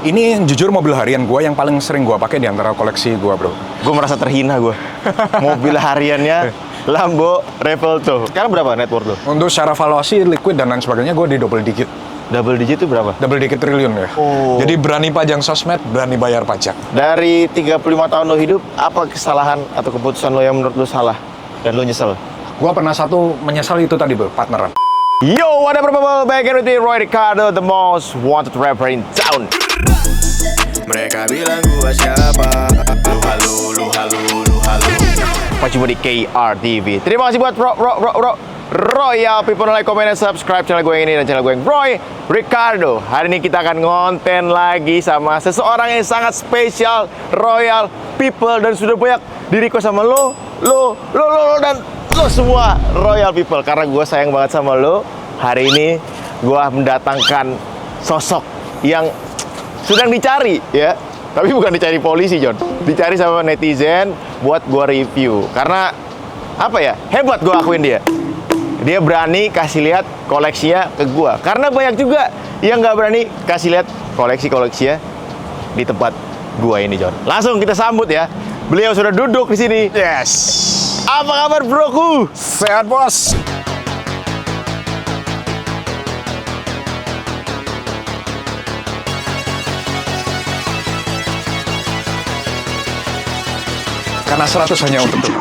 Ini jujur mobil harian gue yang paling sering gue pakai di antara koleksi gue, bro. Gue merasa terhina gue. Mobil hariannya Lambo Revelto. Sekarang berapa net worth lo? Untuk secara valuasi, liquid dan lain sebagainya, gue di double digit. Double digit itu berapa? Double digit triliun ya. Oh. Jadi berani pajang sosmed, berani bayar pajak. Dari 35 tahun lo hidup, apa kesalahan atau keputusan lo yang menurut lo salah? Dan lo nyesel? Gue pernah satu menyesal itu tadi, bro, partneran. Yo, what up people? Back in with me, Roy Ricardo, the most wanted rapper in town. Mereka bilang gua siapa? Lu halu. Apa cuma di KRTV. Terima kasih buat Royal people, like, comment, dan subscribe channel gue yang ini dan channel gue yang Roy Ricardo. Hari ini kita akan ngonten lagi sama seseorang yang sangat spesial, Royal people, dan sudah banyak di-request sama lo dan lo semua Royal people. Karena gue sayang banget sama lo, hari ini gue mendatangkan sosok yang sedang dicari, ya. Tapi bukan dicari polisi, John. Dicari sama netizen buat gue review. Karena, apa ya, hebat gue akuin dia. Dia berani kasih lihat koleksinya ke gue. Karena banyak juga yang nggak berani kasih lihat koleksinya di tempat gue ini, John. Langsung kita sambut ya. Beliau sudah duduk di sini. Yes. Apa kabar, broku? Sehat, bos. Karena 100 hanya untuk itu.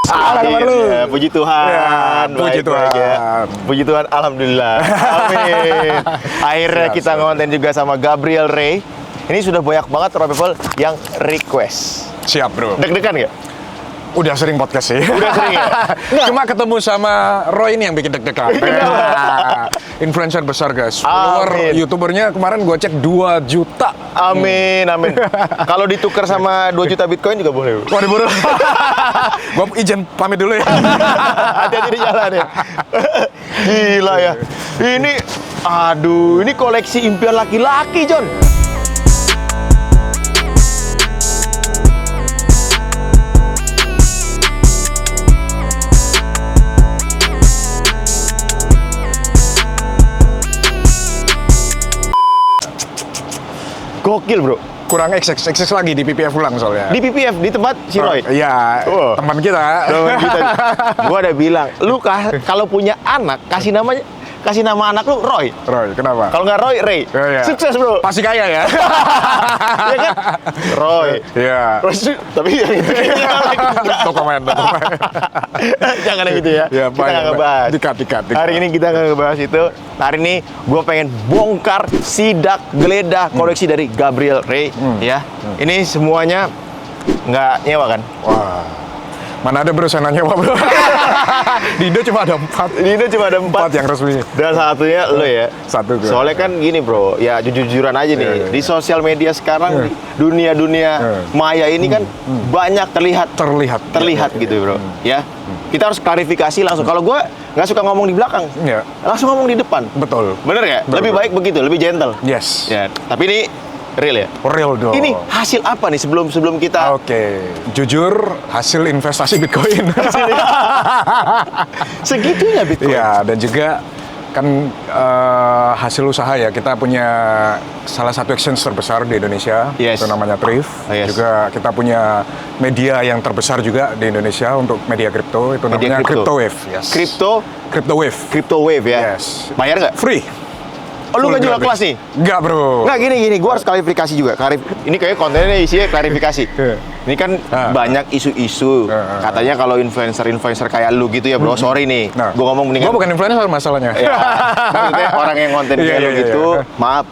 Akhirnya, puji Tuhan. Ya, puji Baik, baik, ya. Tuhan. Puji Tuhan, alhamdulillah. Amin. Akhirnya kita ngonten juga sama Gabriel Ray. Ini sudah banyak banget people yang request. Siap, bro. Deg-degan nggak? Udah sering podcast sih. Udah sering ya? Cuma ketemu sama Roy ini yang bikin deg-degan. Influencer besar, guys. Follower Amin. YouTubernya kemarin gue cek 2 juta. Amin, amin. Kalau ditukar sama 2 juta Bitcoin juga boleh. Waduh, bro. Gue izin pamit dulu ya. Hati-hati di jalan ya. Gila ya. Ini koleksi impian laki-laki, John. Gokil, bro. Kurang XX lagi di PPF ulang soalnya. Di PPF, di tempat si Roy. Iya, Oh. teman kita. Gua udah bilang, lu kalau punya anak, kasih nama anak lu Roy. Roy, kenapa? Kalau nggak Roy, Ray. Oh, iya. Sukses, bro. Pasti kaya ya. Iya kan? Roy. Iya. Roy, tapi yang itu kayaknya No comment. jangan yang gitu ya. Ya, Kita nggak ngebahas. Dikat. Hari ini kita nggak ngebahas itu. Hari ini gue pengen bongkar sidak geledah koleksi dari Gabriel Ray. Ya, ini semuanya nggak nyewa kan? Wah. Mana ada bro sananya, Pak, bro. Di Indo cuma ada 4. Di Indo cuma ada 4 yang resmi. dan satunya lo ya. Satu gue. Soalnya kan gini, bro, ya jujur-jujuran aja nih. Iya. Di sosial media sekarang, dunia maya ini kan banyak terlihat gitu, bro. Ya, kita harus klarifikasi langsung. Kalau gue nggak suka ngomong di belakang, Iya. langsung ngomong di depan. Betul. Bener nggak? Betul, Lebih betul. baik begitu, lebih gentle. Yes. Ya, tapi ini real ya. Real dong. Ini hasil apa nih sebelum kita? Oke. Jujur, hasil investasi Bitcoin. Segitunya Bitcoin. Iya, dan juga kan hasil usaha ya. Kita punya salah satu exchange terbesar di Indonesia. Yes. Itu namanya Thrift. Oh, yes. Juga kita punya media yang terbesar juga di Indonesia untuk media kripto. Itu Media namanya kripto. CryptoWave. Yes. Crypto Wave. Wave ya. Yes. Bayar nggak? Free. Oh, lu Full nggak jual gratis. kelas nih? Nggak, bro. Nggak, gini, gue harus klarifikasi juga. Ini kayak kontennya isinya klarifikasi. Ini kan banyak isu-isu. Katanya kalau influencer kayak lu gitu ya, bro. Sorry nih, Nah, gue ngomong mendingan. Gue bukan influencer masalahnya. Ya, maksudnya orang yang konten kayak lu gitu, maaf.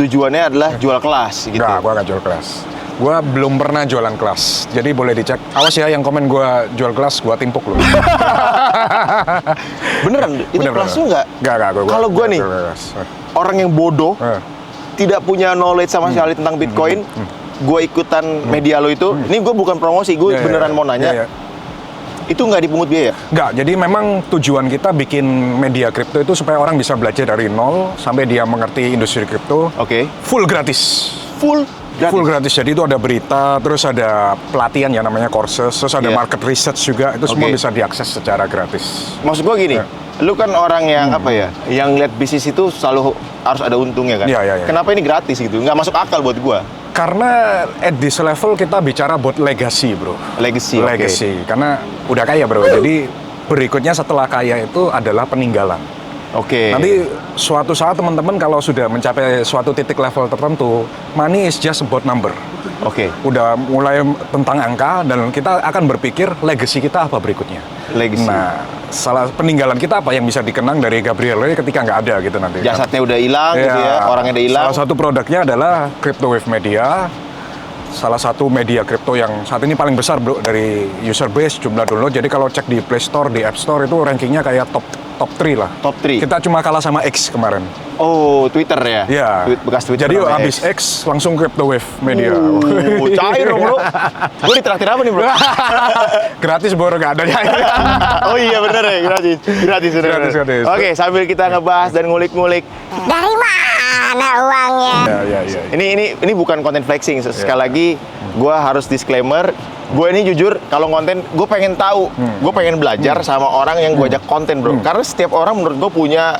Tujuannya adalah jual kelas gitu. Nggak, gue nggak jual kelas. Gue belum pernah jualan kelas. Jadi boleh dicek. Awas ya yang komen gue jual kelas, gue timpuk lu. Beneran? Itu kelas lu nggak? Nggak. Kalau gue nih, orang yang bodoh, tidak punya knowledge sama sekali tentang Bitcoin, gue ikutan media lo itu. Ini gue bukan promosi, gue beneran mau nanya. Itu nggak dipungut biaya? Nggak, jadi memang tujuan kita bikin media kripto itu supaya orang bisa belajar dari nol sampai dia mengerti industri kripto. Oke. Full gratis. Full Full gratis. Jadi itu ada berita, terus ada pelatihan yang namanya courses, terus ada Iya. market research juga. Itu semua Oke. bisa diakses secara gratis. Maksud gua gini, Ya. lu kan orang yang apa ya, yang lihat bisnis itu selalu harus ada untungnya kan? Iya, iya, iya. Kenapa ini gratis gitu? Nggak masuk akal buat gua. Karena at this level kita bicara buat legacy, bro. Legacy, oke. Legacy. Karena udah kaya, bro. Jadi berikutnya setelah kaya itu adalah peninggalan. Oke. Nanti suatu saat teman-teman kalau sudah mencapai suatu titik level tertentu, money is just about number. Oke. Udah mulai tentang angka dan kita akan berpikir legacy kita apa berikutnya. Legacy. Nah, salah peninggalan kita apa yang bisa dikenang dari Gabriel ketika nggak ada gitu nanti. Jasadnya udah hilang gitu ya, orangnya udah hilang. Salah satu produknya adalah Crypto Wave Media. Salah satu media kripto yang saat ini paling besar, bro, dari user base, jumlah download. Jadi kalau cek di Play Store, di App Store itu rankingnya kayak top 3 lah. Top 3. Kita cuma kalah sama X kemarin. Oh, Twitter ya? Iya. Bekas Twitter. Jadi sama habis X langsung Crypto Wave Media. Cair dong, bro. Gue ditraktir apa nih, bro? Gratis, bro, nggak ada. Oh iya bener ya, gratis. Gratis, bener. Gratis. Oke, sambil kita ngebahas dan ngulik-ngulik. Dari mana uangnya? Ya. Ini bukan konten flexing. Sekali lagi, gue harus disclaimer. Gue ini jujur, kalau konten, gue pengen tahu. Gue pengen belajar sama orang yang gue ajak konten, bro. Karena setiap orang menurut gue punya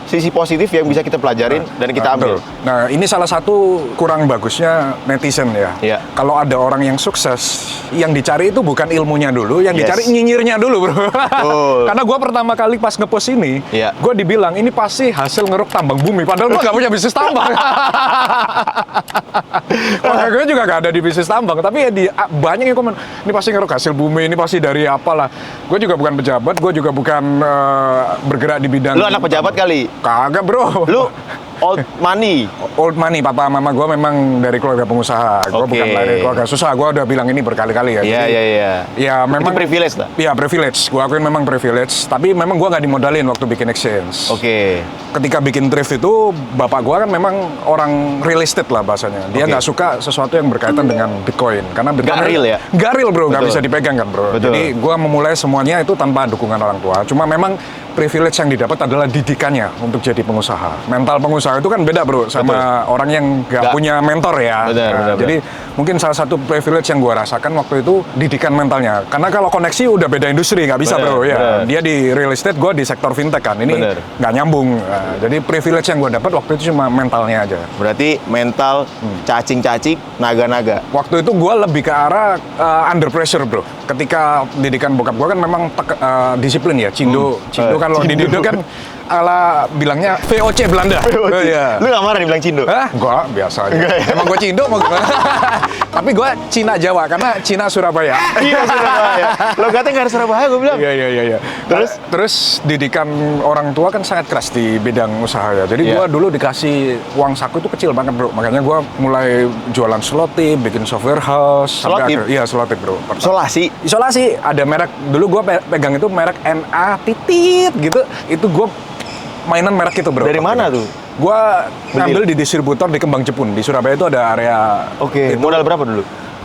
sisi positif yang bisa kita pelajarin dan kita ambil. Betul. Nah, ini salah satu kurang bagusnya netizen ya. Iya. Kalau ada orang yang sukses, yang dicari itu bukan ilmunya dulu, yang Yes. dicari nyinyirnya dulu, bro. Betul. Karena gue pertama kali pas ngepost ini, Iya. gue dibilang ini pasti hasil ngeruk tambang bumi. Padahal gue gak punya bisnis tambang. Makanya gue juga gak ada di bisnis tambang. Tapi ya banyak yang komen, ini pasti ngeruk hasil bumi, ini pasti dari apalah. Gue juga bukan pejabat, gue juga bukan bergerak di bidang. Lu anak pejabat kali? Kagak, bro. Lu old money? Old money, papa mama gue memang dari keluarga pengusaha. Gue Oke. bukan dari keluarga susah. Gue udah bilang ini berkali-kali ya. Iya, Jadi, iya, iya. Ya memang Itu privilege lah? Iya, privilege. Gue akuin memang privilege. Tapi memang gue nggak dimodalin waktu bikin exchange. Oke. Ketika bikin thrift itu, bapak gue kan memang orang real estate lah bahasanya. Dia Oke. nggak suka sesuatu yang berkaitan dengan Bitcoin. Karena Bitcoin Nggak real ya? Nggak real, bro. Nggak Betul. bisa dipegang kan, bro. Betul. Jadi gue memulai semuanya itu tanpa dukungan orang tua. Cuma memang privilege yang didapat adalah didikannya untuk jadi pengusaha. Mental pengusaha itu kan beda, bro, sama orang yang nggak punya mentor ya. Benar. Jadi mungkin salah satu privilege yang gue rasakan waktu itu didikan mentalnya. Karena kalau koneksi udah beda industri, nggak bisa, Benar, bro. Ya, benar. dia di real estate, gue di sektor fintech kan. Ini Benar. nggak nyambung. Nah, jadi privilege yang gue dapat waktu itu cuma mentalnya aja. Berarti mental, cacing-cacing, naga-naga. Waktu itu gue lebih ke arah under pressure, bro. Ketika didikan bokap gue kan memang disiplin ya. Cindo kan kalau di Cindo. Indo kan ala bilangnya VOC Belanda. Oh, iya. Lu gak marah dibilang Cindo? Hah? Gua biasa aja. Enggak ya? Emang gue Cindo mau gimana? Tapi gue Cina Jawa karena Cina Surabaya. Iya, Surabaya. Lo katanya nggak ada Surabaya, gue bilang. Iya. Terus didikan orang tua kan sangat keras di bidang usaha ya. Jadi Iya. gue dulu dikasih uang saku itu kecil banget, bro. Makanya gue mulai jualan selotip, bikin software house. Selotip? Iya, selotip, bro. Isolasi. Isolasi, ada merek, dulu gue pegang itu merek NA titit gitu. Itu gue mainan merek itu, bro. Dari mana tuh? Gue ngambil di distributor di Kembang Jepun. Di Surabaya itu ada area. Oke, itu. modal berapa dulu?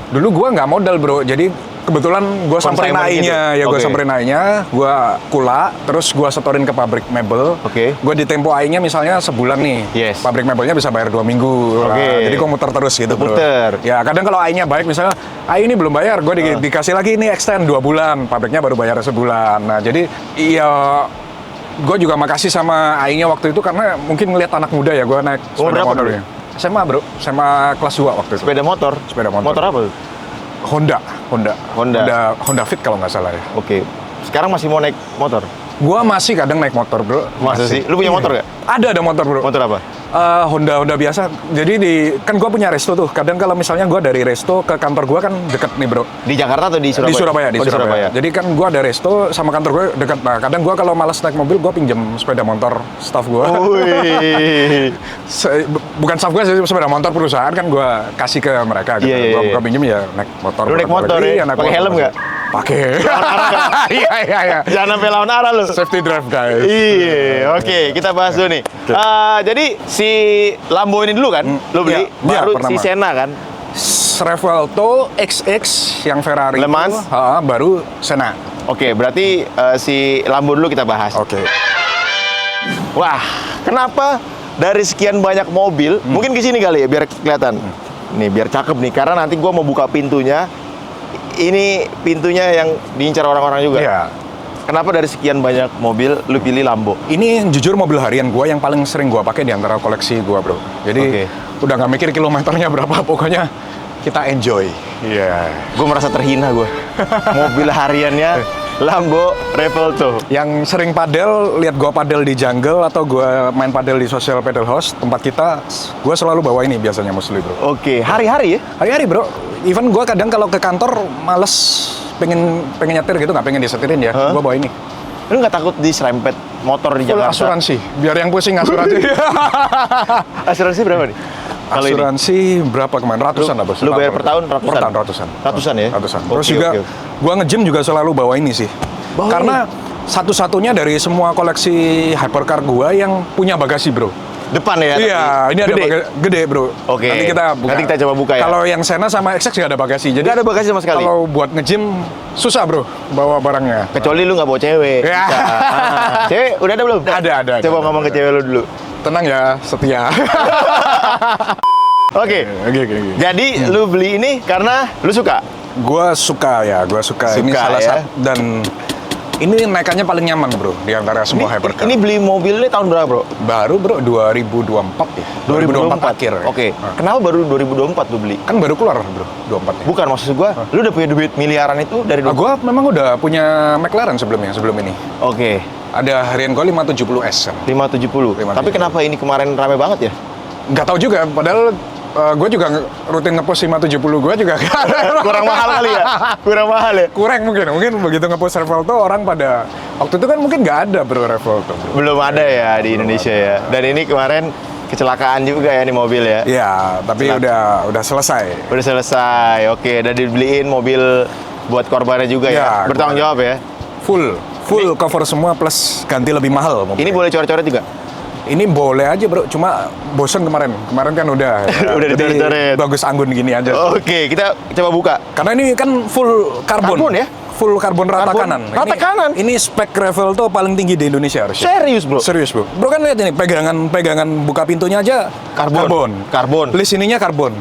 Dulu gue nggak modal, bro. Jadi kebetulan gue samperin Consignment AI-nya. gitu? Ya gue Oke. samperin AI-nya, gue kula, terus gue setorin ke pabrik mebel. Oke. Gue di tempo AI-nya misalnya sebulan nih. Yes. Pabrik mebelnya bisa bayar 2 minggu. Oke. Nah, jadi gue muter terus gitu, bro. Muter. Ya kadang kalau AI-nya baik, misalnya AI ini belum bayar, gue dikasih lagi ini extend 2 bulan. Pabriknya baru bayar sebulan. Nah jadi iya. Gue juga makasih sama AI-nya waktu itu karena mungkin ngeliat anak muda ya, gue naik Umur sepeda berapa motor dulu? ya. SMA, bro. SMA kelas 2 waktu itu. Sepeda motor? Sepeda motor. Motor apa tuh? Honda Fit kalau nggak salah ya. Oke. Sekarang masih mau naik motor? Gua masih kadang naik motor, bro. Masa Masih. sih? Lu punya motor Iya. nggak? Ada motor, bro. Motor apa? Honda biasa. Jadi kan gua punya resto tuh. Kadang kalau misalnya gua dari resto ke kantor gua kan deket nih, bro. Di Jakarta atau di Surabaya? Di Surabaya, Oh, di Surabaya. Jadi kan gua ada resto sama kantor gue dekat. Nah, kadang gua kalau malas naik mobil, gua pinjam sepeda motor staff gua. Wih. Bukan staff gua sih, sepeda motor perusahaan kan gua kasih ke mereka gitu. Iya, iya, Gua iya. pinjem ya naik motor. Lu naik motor Iya, ya? naik Pakai motor. helm nggak? Pakai. Iya. Jangan sampai lawan arah lu. Safety drive, guys. Iya, oke, kita bahas dulu nih. Jadi si Lambo ini dulu kan, lu beli, Iya, baru pertama. si Senna kan. Revuelto XX yang Ferrari Le Mans? itu, baru Senna. Oke, berarti si Lambo dulu kita bahas. Oke. Wah, kenapa dari sekian banyak mobil, mungkin ke sini kali ya biar kelihatan. Nih biar cakep nih, karena nanti gua mau buka pintunya. Ini pintunya yang diincar orang-orang juga. Iya. Kenapa dari sekian banyak mobil lu pilih Lambo? Ini jujur mobil harian gua yang paling sering gua pakai di antara koleksi gua, bro. Jadi Oke. udah nggak mikir kilometernya berapa, pokoknya kita enjoy. Iya. Gue merasa terhina gue. Mobil hariannya Lambo Revuelto. Yang sering padel, lihat gua padel di jungle atau gua main padel di social pedal house tempat kita, gua selalu bawa ini biasanya mostly, bro. Oke, hari-hari ya? Hari-hari, bro. Even gua kadang kalau ke kantor males pengen nyetir gitu, nggak pengen disetirin ya. Hah? Gua bawa ini. Lu nggak takut diserempet motor di Full Jakarta? asuransi, biar yang pusing asuransi. Asuransi berapa nih? Kalau ini? Asuransi berapa kemarin? Ratusan lah, bos. Lu bayar per tahun ratusan? Per tahun ratusan. Ratusan ya? Ratusan. Oke, Terus juga oke. gua nge-gym juga selalu bawa ini sih. Bawa Karena satu-satunya dari semua koleksi hypercar gua yang punya bagasi, bro. Depan ya? Iya, tapi ini ada gede? bagasi gede, bro. Oke. Nanti kita buka. Nanti kita coba buka ya? Kalau yang Sena sama XX nggak ada bagasi. Jadi Nggak ada bagasi sama sekali? Kalau buat nge-gym susah, bro, bawa barangnya. Kecuali lu nggak bawa cewek. Ya. Bisa. Cewek udah ada belum? Ada. Coba ngomong ke cewek lu dulu. Tenang ya, setia. Oke. Oke. Jadi lu beli ini karena lu suka? Gua suka. Ini Suka, salah ya? satu dan ini naikannya paling nyaman, bro, di antara semua hypercar. Ini beli mobil ini tahun berapa, bro? Baru, bro, 2024 ya. 2024 akhir. Oke. Nah. Kenapa baru 2024 lu beli? Kan baru keluar, bro, 24 ya. Bukan, maksud gua, lu udah punya duit miliaran itu dari Ah, gua memang udah punya McLaren sebelum ini. Oke. Ada harian gua 570S. 570. 570. Tapi kenapa ini kemarin rame banget ya? Nggak tahu juga, padahal gue juga rutin ngepost 570 gue juga Kurang mahal kali ya? Kurang mahal ya? kurang mungkin begitu ngepost Revuelto orang pada waktu itu kan mungkin nggak ada, bro, Revuelto, bro. Belum ada ya di Indonesia ya. Dan ini kemarin kecelakaan juga ya nih mobil ya. Iya, tapi udah selesai. Udah selesai. Oke, udah dibeliin mobil buat korbannya juga ya. Ya, Bertanggung jawab ya. Full cover semua plus ganti lebih mahal mobilnya. Ini boleh coret-coret juga? Ini boleh aja, bro, cuma bosen kemarin kan udah Udah jadi dicoret-coret. bagus anggun gini aja. Oke, kita coba buka. Karena ini kan full karbon. Karbon ya? Full karbon rata Karbon kanan. rata kanan? Ini spek Revuelto paling tinggi di Indonesia harusnya. Serius, bro? Serius, bro. Bro kan lihat ini pegangan buka pintunya aja Karbon. List ininya karbon.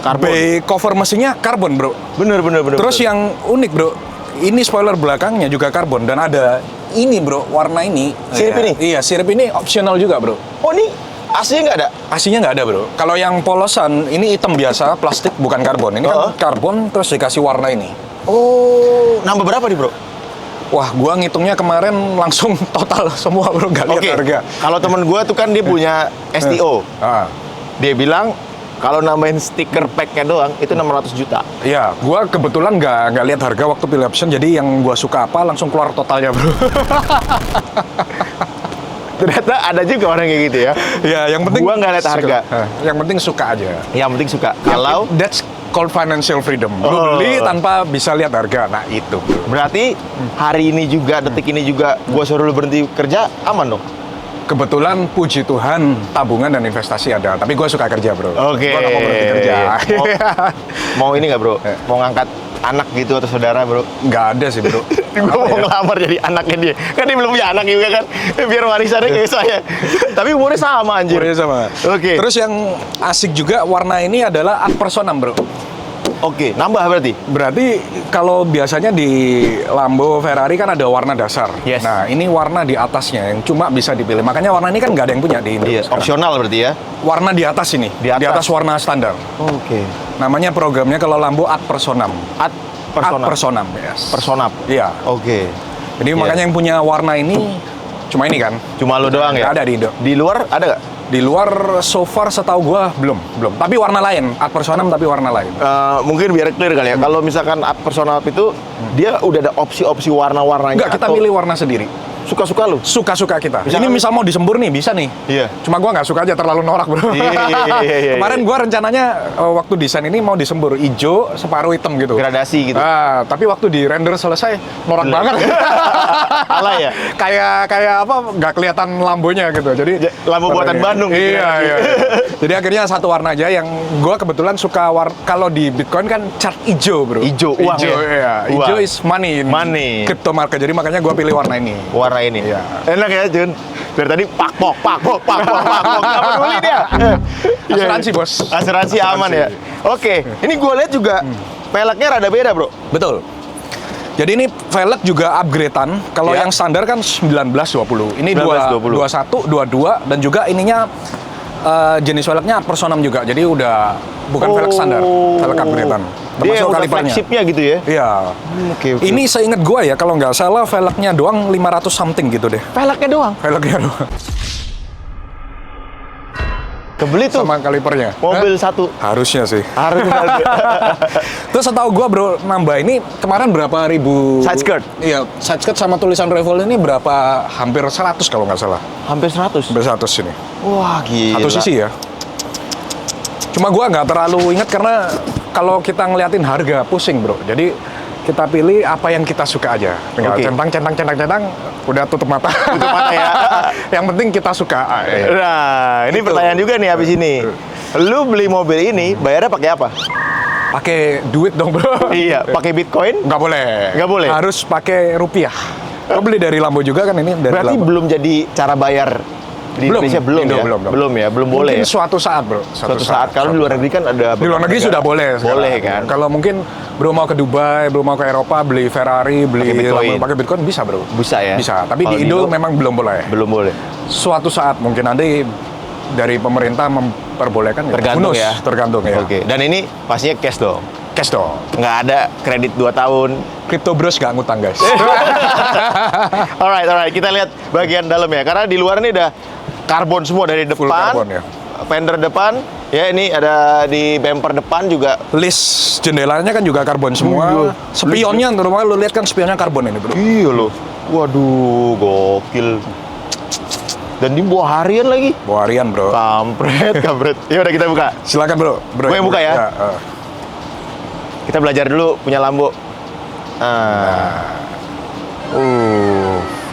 Karbon. B cover mesinnya karbon, bro. Bener. Terus yang unik, bro, ini spoiler belakangnya juga karbon dan ada ini, bro, warna ini. Sirip ini? Iya, sirip ini optional juga, bro. Oh, ini aslinya nggak ada? Aslinya nggak ada, bro. Kalau yang polosan ini hitam biasa, plastik, bukan karbon. Ini kan karbon terus dikasih warna ini. Oh, nambah berapa nih, bro? Wah, gua ngitungnya kemarin langsung total semua, bro, nggak lihat Oke, harga. kalau temen gua tuh kan dia punya STO. Ah. Dia bilang kalau nambahin stiker pack-nya doang itu 600 juta. Iya, gua kebetulan nggak lihat harga waktu pilih option, jadi yang gua suka apa langsung keluar totalnya, bro. Ternyata ada juga orang kayak gitu ya. Ya, yang penting Gua nggak lihat suka. harga. Yang penting suka aja. Yang penting suka. Kalau That's called financial freedom. Lu Oh. beli tanpa bisa lihat harga. Nah, itu, bro. berarti hari ini juga, detik ini juga gua suruh lu berhenti kerja, aman dong? Kebetulan puji Tuhan tabungan dan investasi ada, tapi gue suka kerja, bro. Oke. Gue nggak mau berhenti kerja. Mau ini nggak, bro? Mau ngangkat anak gitu atau saudara, bro? Nggak ada sih, bro. Gue mau ngelamar jadi anaknya dia. Kan dia belum punya anak juga kan. Biar warisannya kayak saya. Tapi umurnya sama, anjir. Umurnya sama. Oke. Terus yang asik juga warna ini adalah ad personam, bro. Oke, nambah berarti? Berarti kalau biasanya di Lambo, Ferrari kan ada warna dasar. Yes. Nah, ini warna di atasnya yang cuma bisa dipilih. Makanya warna ini kan nggak ada yang punya di Iya, Indonesia. opsional berarti ya? Warna di atas ini. Di atas? warna standar. Oke. Namanya programnya kalau Lambo ad personam. Ad personam? Ad personam, yes. Personap? Iya. Oke. Jadi Iya. makanya yang punya warna ini cuma ini kan. Cuma lu doang ya? Nggak ada di Indo. Di luar ada nggak? Di luar so far setahu gua belum. Tapi warna lain, ad personam tapi warna lain. Mungkin biar clear kali ya. Kalau misalkan ad personal itu dia udah ada opsi-opsi warna-warnanya. Enggak, kita atau milih warna sendiri. suka-suka lu. Suka-suka kita. Misalkan- Ini misal mau disembur nih, bisa nih. Iya. Cuma gua nggak suka aja, terlalu norak, bro. Iya. Kemarin gua rencananya waktu desain ini mau disembur hijau, separuh hitam gitu. Gradasi gitu. Tapi waktu di render selesai, norak banget. Alay ya? kayak apa, nggak kelihatan lambonya gitu. Jadi Lambo buatan Bandung gitu Iya, ya. iya. Jadi akhirnya satu warna aja yang gua kebetulan suka kalau di Bitcoin kan chart hijau, bro. Hijau, uang Hijau, ya? iya. Uang. Hijau is money. Money. Crypto market. Jadi makanya gua pilih warna ini. Warna ini. Iya. Enak ya, Jun? Dari tadi pak pok. Nggak peduli dia. Asuransi, Bos. Asuransi aman ya. Oke, ini gue lihat juga peleknya rada beda, Bro. Betul. Jadi ini velg juga upgradean. Kalau Ya. yang standar kan 1920. Ini 1920. 21, 22 dan juga ininya jenis velgnya Personam juga. Jadi udah bukan velg standar, velg upgradean. Dia Termasuk udah kalipernya. flagshipnya gitu ya. Iya. Oke. Ini seingat gua ya, kalau nggak salah velgnya doang 500 something gitu deh. peleknya doang. Velgnya doang. Kebeli tuh Sama kalipernya. mobil Hah? satu. Harusnya sih. Harus Terus setahu gua bro, nambah ini kemarin berapa ribu Side skirt? Iya, side skirt sama tulisan Revel ini berapa, hampir 100 kalau nggak salah. hampir 100. Hampir 100 ini. Wah, gila. Satu sisi ya. Cuma gua nggak terlalu ingat karena kalau kita ngeliatin harga pusing bro. Jadi kita pilih apa yang kita suka aja. Tinggal Oke. centang, udah tutup mata. Tutup mata ya. Yang penting kita suka. Nah, ini Gitu. pertanyaan juga nih habis ini. Lu beli mobil ini bayarnya pakai apa? Pakai duit dong bro. Iya, pakai Bitcoin? Nggak boleh. Nggak boleh? Harus pakai rupiah. Gua beli dari Lambo juga kan ini dari Berarti Lambo. belum jadi cara bayar di Indonesia belum Indo ya? belum. Belum boleh. Mungkin Ya? suatu saat bro. Suatu saat kalau di luar negeri kan ada Di luar negeri negara. sudah boleh sekarang. Boleh kan? Kalau mungkin bro mau ke Dubai, bro mau ke Eropa, beli Ferrari, beli Pakai Bitcoin. Lambo, pakai Bitcoin bisa bro. Bisa ya? Bisa. Tapi Kalau di di Indo Indo memang belum boleh. Belum boleh. Suatu saat mungkin nanti dari pemerintah memperbolehkan. Tergantung Bonus, ya. Tergantung ya. Oke. Dan ini pastinya cash dong. Cash dong. Nggak ada kredit 2 tahun. Crypto Bros nggak ngutang guys. Alright. Kita lihat bagian dalam ya. Karena di luar ini udah karbon semua dari depan. Full karbon ya. Fender depan. Ya ini ada di bumper depan juga. List jendelanya kan juga karbon semua. Iya. Spionnya terutama lu lihat kan spionnya karbon ini bro. Iya loh. Waduh, gokil. Dan di buah harian lagi. Bawa harian bro. Kampret. Ya udah kita buka. Silakan bro. Bro Gua yang buka ya? Kita belajar dulu punya Lambo.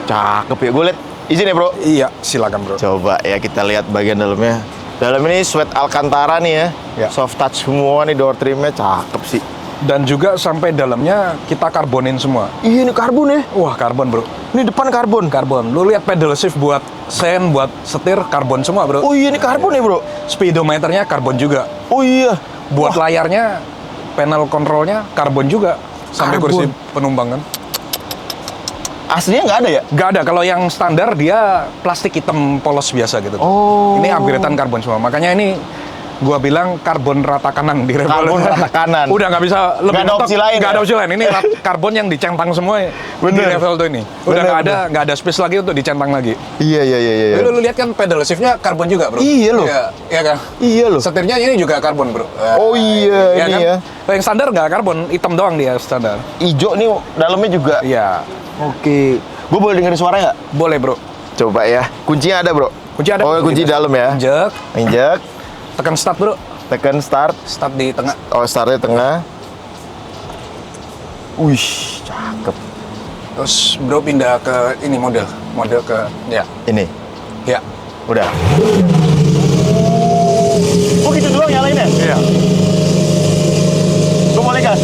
Cakep ya. Gue lihat izin ya, Bro. Iya, silakan bro. Coba ya kita lihat bagian dalamnya. Dalam ini sweat Alcantara nih ya. Ya. Soft touch semua nih door trimnya, cakep sih. Dan juga sampai dalamnya kita karbonin semua. Iya, ini karbon ya. Wah, karbon bro. Ini depan karbon. Karbon. Lu lihat pedal shift buat sen, buat setir, karbon semua bro. Oh iya, ini karbon ya, Bro. Speedometernya karbon juga. Oh iya. Buat Wah, layarnya, panel kontrolnya karbon juga. Sampai Karbon. kursi penumpang kan. aslinya nggak ada ya? Nggak ada. Kalau yang standar dia plastik hitam polos biasa gitu. Oh. Ini upgradean karbon semua. Makanya ini gua bilang karbon rata kanan di Revel. Karbon rata kanan. Udah nggak bisa lebih Nggak ada mentok. opsi lain Nggak ya? ada opsi lain. Ini karbon yang dicentang semua di Bener. Revel tuh ini. Udah Bener, nggak ada space lagi untuk dicentang lagi. Iya. Lu lihat kan pedal shiftnya karbon juga bro. Iya loh. Iya kan. Iya loh. Setirnya ini juga karbon bro. Oh iya, ini kan? ya. Kalau yang standar nggak karbon, hitam doang dia standar. Ijo nih dalamnya juga. Iya. Oke. Gue boleh dengerin suara nggak? Boleh bro. Coba ya. Kuncinya ada, Bro? Kunci ada. Oh, kunci dalam ya. Injek, Injek, tekan start bro. tekan start. Start di tengah. Oh, startnya tengah. Wih, cakep. Terus bro pindah ke ini mode ke ya. Ini, Ya. udah. Oh, gitu doang nyalain ya? Iya. Gue boleh gas?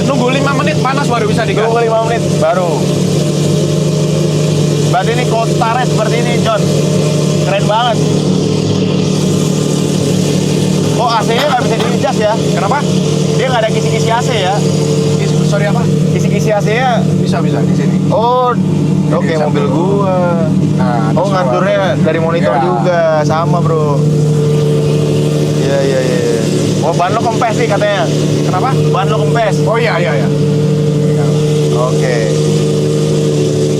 Nunggu 5 menit panas baru bisa digas. Tunggu 5 menit, baru. Berarti ini cold start seperti ini, John. Keren banget. Oh, AC-nya nggak bisa di-adjust ya? Kenapa? Dia nggak ada kisi-kisi AC ya? Sorry apa? Kisi-kisi AC-nya. Bisa di sini. Oh, oke, bisa. mobil gua. Nah, Oh, terus ngaturnya dari monitor Ya. juga, sama bro. Iya. Oh, ban lo kempes sih katanya. Kenapa? Ban lo kempes. Oh iya. Oke.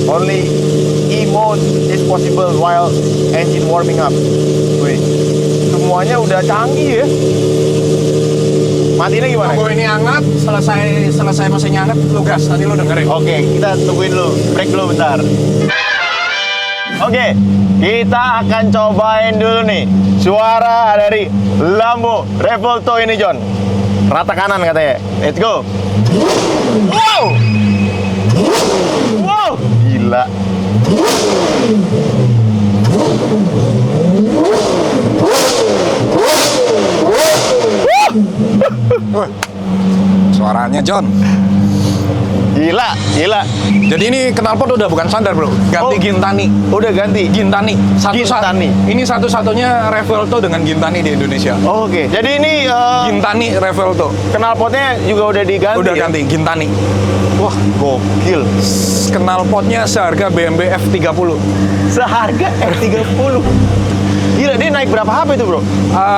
Only E-mode is possible while engine warming up. Wih, semuanya udah canggih ya. Matinya gimana? Tunggu ini hangat, selesai mesinnya hangat, lu gas, nanti lu dengerin. Oke, kita tungguin dulu. Break dulu bentar. Oke, kita akan cobain dulu nih suara dari Lambo Revolto ini, John. Rata kanan katanya. Let's go. Wow! Wow! Gila. Suaranya John. Gila. Jadi ini knalpot udah bukan standar bro, ganti Oh. Gintani. Udah ganti. Gintani. Gintani. Ini satu-satunya Revelto dengan Gintani di Indonesia. Oke. Jadi ini Gintani Revelto. knalpotnya juga udah diganti. Udah ya? ganti Gintani. Wah, gokil. Knalpotnya seharga BMW F30. Seharga F30. Gila, dia naik berapa HP itu, Bro?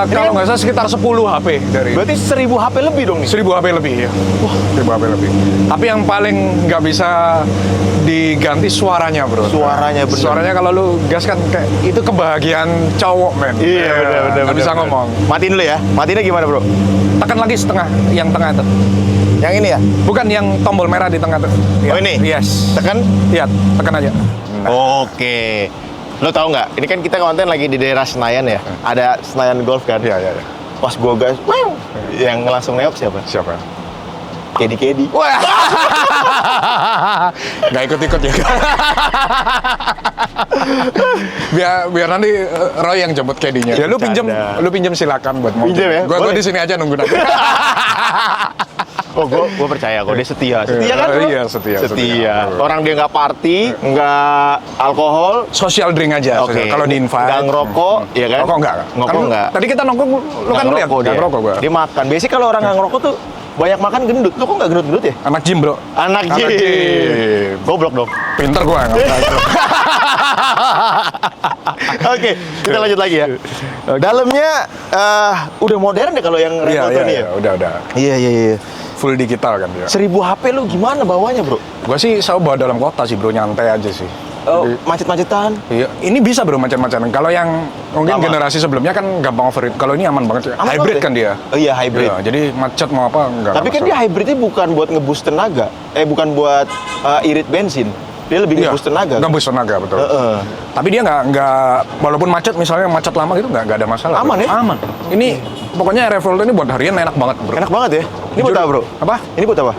Kalau nggak salah sekitar 10 HP dari. Berarti 1000 HP lebih dong nih. 1000 HP lebih ya. Wah, 1000 HP lebih. Tapi yang paling nggak bisa diganti suaranya, bro. Suaranya bener. Suaranya kalau lu gas kan kayak itu kebahagiaan cowok, men. Iya, benar. Nggak bisa ngomong. Matiin dulu ya. Matiinnya gimana, Bro? Tekan lagi setengah, yang tengah itu. Yang ini ya? Bukan yang tombol merah di tengah tuh. Oh, ini? Yes. Tekan. Iya, tekan aja. Oke. Lo tau nggak? Ini kan kita konten lagi di daerah Senayan ya. Ada Senayan Golf kan? Iya. Pas gua gas, wow, yang langsung neok siapa? Siapa? Kedi. Wah. Nggak ikut-ikut ya. biar nanti Roy yang jemput kedinya. Ya lu pinjem silakan buat mobil. Pinjem ya? Gua Boleh. di sini aja nunggu nanti. Oh, gua percaya kok dia setia. Setia kan? Bro? Iya, setia. Orang dia nggak party, nggak alkohol, Social drink aja. Oke. Kalau di invite. Nggak ngerokok, ya kan? Rokok enggak? Ngerokok Kan nggak? Tadi kita nongkrong, lu kan lihat ngerokok nggak ngerokok gua. Dia makan. Biasanya kalau orang nggak ngerokok tuh banyak makan gendut. Lu kok nggak gendut ya? Anak gym, bro. Anak gym. Goblok dong. Pinter gua nggak tahu. Oke, kita lanjut lagi ya. Dalamnya udah modern deh kalau yang Renault ini ya. Udah. Iya. Full digital kan dia. 1000 HP lu gimana bawanya, Bro? Gua sih selalu bawa dalam kota sih, bro, nyantai aja sih. Oh, Jadi- macet-macetan. Iya, ini bisa bro macam-macam. Kalau yang mungkin Lama. generasi sebelumnya kan gampang overheat. Kalau ini aman banget. Aman Hybrid banget kan dia. Oh iya, hybrid. Iya, jadi macet mau apa enggak. Tapi kan dia hybridnya bukan buat ngeboost tenaga. Bukan buat irit bensin. Dia lebih ngeboost tenaga. Ngebus tenaga betul. Heeh. Tapi dia nggak walaupun macet misalnya macet lama gitu nggak ada masalah. Aman bro. ya? Aman. Ini pokoknya Revolta ini buat harian enak banget bro. Enak banget ya. Ini buat Jujur. apa, Bro? Apa? Ini buat apa?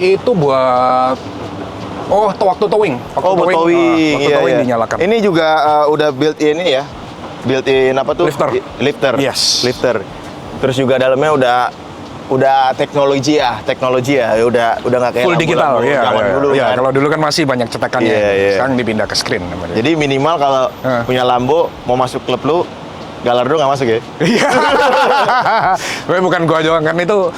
Itu buat waktu towing. Waktu Buat towing. waktu towing dinyalakan. Ini juga udah built-in ini ya. Built-in apa tuh? Lifter. Lifter. Yes. Lifter. Terus juga dalamnya udah teknologi ya. Udah nggak kayak Full digital, lampu-lampu iya. zaman dulu Iya, kan. kalau dulu kan masih banyak cetakannya. Iya. Sekarang dipindah ke screen namanya. Jadi minimal kalau punya Lambo mau masuk klub lu, Gallardo nggak masuk ya? Iya. Tapi bukan gua doang kan itu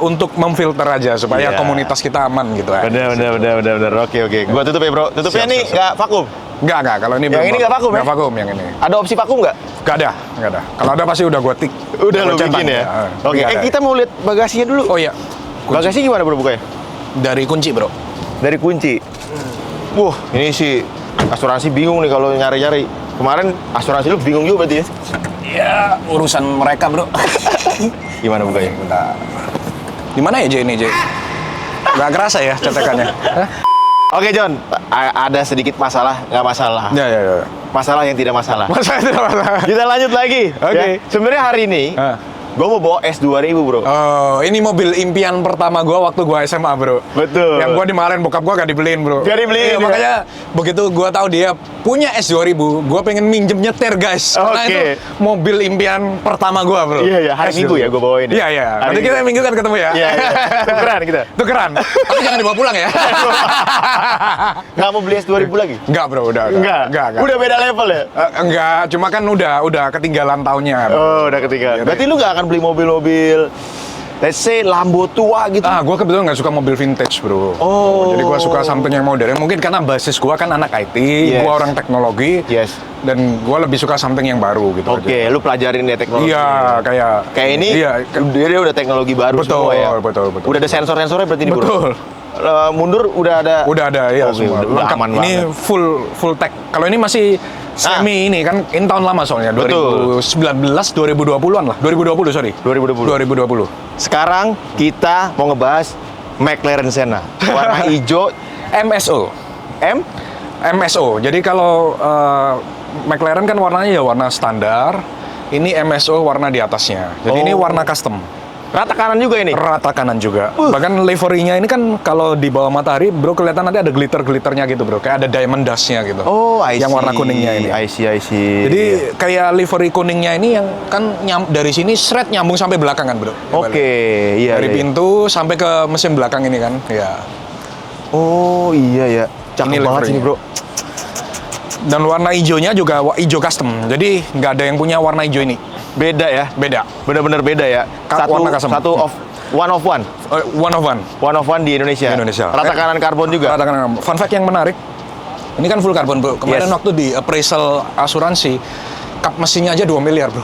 untuk memfilter aja supaya Iya. komunitas kita aman gitu ya. Bener. Oke. Gua tutup ya, Bro. Tutupnya Siap, nih siap. nggak vakum. Enggak, kalau ini Yang belum ini nggak vakum ya? Nggak vakum yang ini. Ada opsi vakum nggak? Nggak ada. Kalau ada pasti udah gua tik. Udah Gua lo centang. bikin ya? Oke, Nggak ada. kita mau lihat bagasinya dulu. Oh iya. Bagasi gimana, Bro, bukanya? Dari kunci, Bro. Dari kunci. Wah, ini sih asuransi bingung nih kalau nyari-nyari. Kemarin asuransi lu bingung juga berarti ya? Ya, urusan mereka, Bro. Gimana bukanya? Bentar. Di mana ya, J ini, J? Nggak kerasa ya cetakannya. Hah? Oke, John. Ada sedikit masalah, nggak masalah. Ya. Masalah yang tidak masalah. Masa itu masalah. Kita lanjut lagi. Oke. Ya. Sebenarnya hari ini, gue mau bawa S2000, Bro. Oh, ini mobil impian pertama gua waktu gua SMA, Bro. Betul. Yang gua dimarahin bokap gua gak dibeliin, Bro. Gak dibeliin, Iya, ya? makanya begitu gua tahu dia punya S2000, gua pengen minjem nyetir, guys. Karena Oke. itu mobil impian pertama gua, Bro. Iya, hari Minggu ya gua bawain. Iya. Hari Nanti kita Minggu. minggu kan ketemu ya. Iya. Tukeran kita. Tukeran. Tapi jangan dibawa pulang ya. Nggak mau beli S2000 lagi? Enggak, Bro, udah. Enggak. Udah beda level ya? Enggak, cuma kan udah ketinggalan tahunnya. Oh, udah ketiga. Iya, Berarti lu nggak akan beli mobil-mobil, let's say Lambo tua gitu? Gue kebetulan nggak suka mobil vintage, Bro. Oh. Jadi gue suka something yang modern. Mungkin karena basis gue kan anak IT, Yes. gue orang teknologi. Yes. Dan gue lebih suka something yang baru gitu Oke, aja. lu pelajarin ya teknologi. Iya, kayak ini, Iya, dia udah teknologi baru Betul, semua ya. betul. Udah ada sensor-sensornya berarti ini, Bro. Betul. Mundur udah ada. Udah ada ya Oke, semua. udah Lengkap. aman Ini banget. full tech. Kalau ini masih semi ini kan ini tahun lama soalnya. Betul. 2019, 2020-an lah. 2020, sorry. 2020. Sekarang kita mau ngebahas McLaren Senna. Warna hijau MSO. MSO. Jadi kalau McLaren kan warnanya ya warna standar. Ini MSO warna di atasnya. Jadi ini warna custom. rata kanan juga ini. Rata kanan juga. Bahkan liverynya ini kan kalau di bawah matahari, bro, kelihatan nanti ada glitter-glitternya gitu, bro. Kayak ada diamond dust-nya gitu. Oh, I see. Yang warna kuningnya ini. I see. Jadi kayak livery kuningnya ini yang kan dari sini shred nyambung sampai belakangan, bro. Oke, iya. Dari iya. pintu sampai ke mesin belakang ini kan. Ya. Oh iya ya, cakep Ini banget sih liverynya. bro. Dan warna hijaunya juga hijau custom. Jadi nggak ada yang punya warna hijau ini. Beda ya, Beda. bener-bener beda ya. Warna custom. One of one. One of one. One of one di Indonesia. Di Indonesia. Rata kanan karbon juga. Katakan fun fact yang menarik. Ini kan full karbon, bro. Kemarin Yes. waktu di appraisal asuransi, kap mesinnya aja 2 miliar, bro.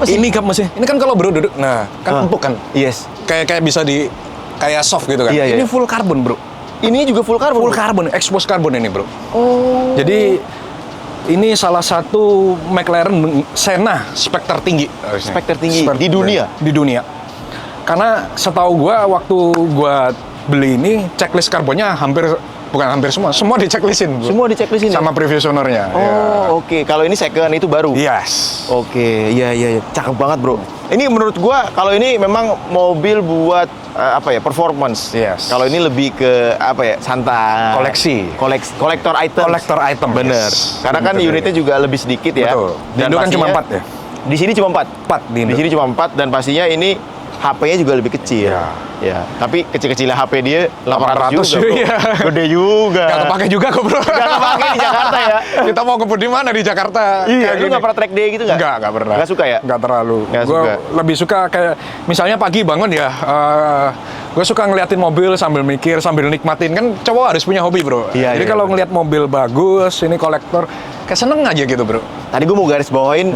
Ini kap mesin. Ini kan kalau bro duduk, nah kan empuk kan. Yes. Kayak bisa kayak soft gitu kan. Iya, Ini iya. full karbon, bro. Ini juga full karbon. Full karbon, expose karbon ini, bro. Oh. Jadi ini salah satu McLaren Senna spek tertinggi. Spek tertinggi di dunia? Di dunia. Karena setahu gua waktu gua beli ini checklist karbonnya bukan hampir semua di checklistin. Semua di checklistin ya? sama previous owner-nya. Oh, ya. oke. Kalau ini second itu baru. Yes. Oke, iya. Cakep banget, bro. Ini menurut gua kalau ini memang mobil buat performance. Yes. Kalau ini lebih ke santai. Koleksi. Kolektor item. Collector item. Bener. Yes. Karena kan Betul, unitnya juga lebih sedikit ya. Betul. Di Indo kan cuma 4 ya. Di sini cuma 4. 4 di Indo. Di sini cuma 4 dan pastinya ini HP-nya juga lebih kecil. Ya. Ya. Tapi kecil-kecilnya HP dia 800 juga, bro. iya. Gede juga. Nggak kepake juga kok, bro. Nggak kepake di Jakarta ya. Kita mau ngebut di mana di Jakarta? Iya, kayak lu gini. nggak pernah track day gitu nggak? Nggak pernah. Nggak suka ya? Nggak terlalu. Nggak Gue suka. lebih suka kayak, misalnya pagi bangun ya, gue suka ngeliatin mobil sambil mikir, sambil nikmatin. Kan cowok harus punya hobi, bro. Iya, Jadi iya, kalau bener. ngeliat mobil bagus, ini kolektor, kayak seneng aja gitu, bro. Tadi gue mau garis bawain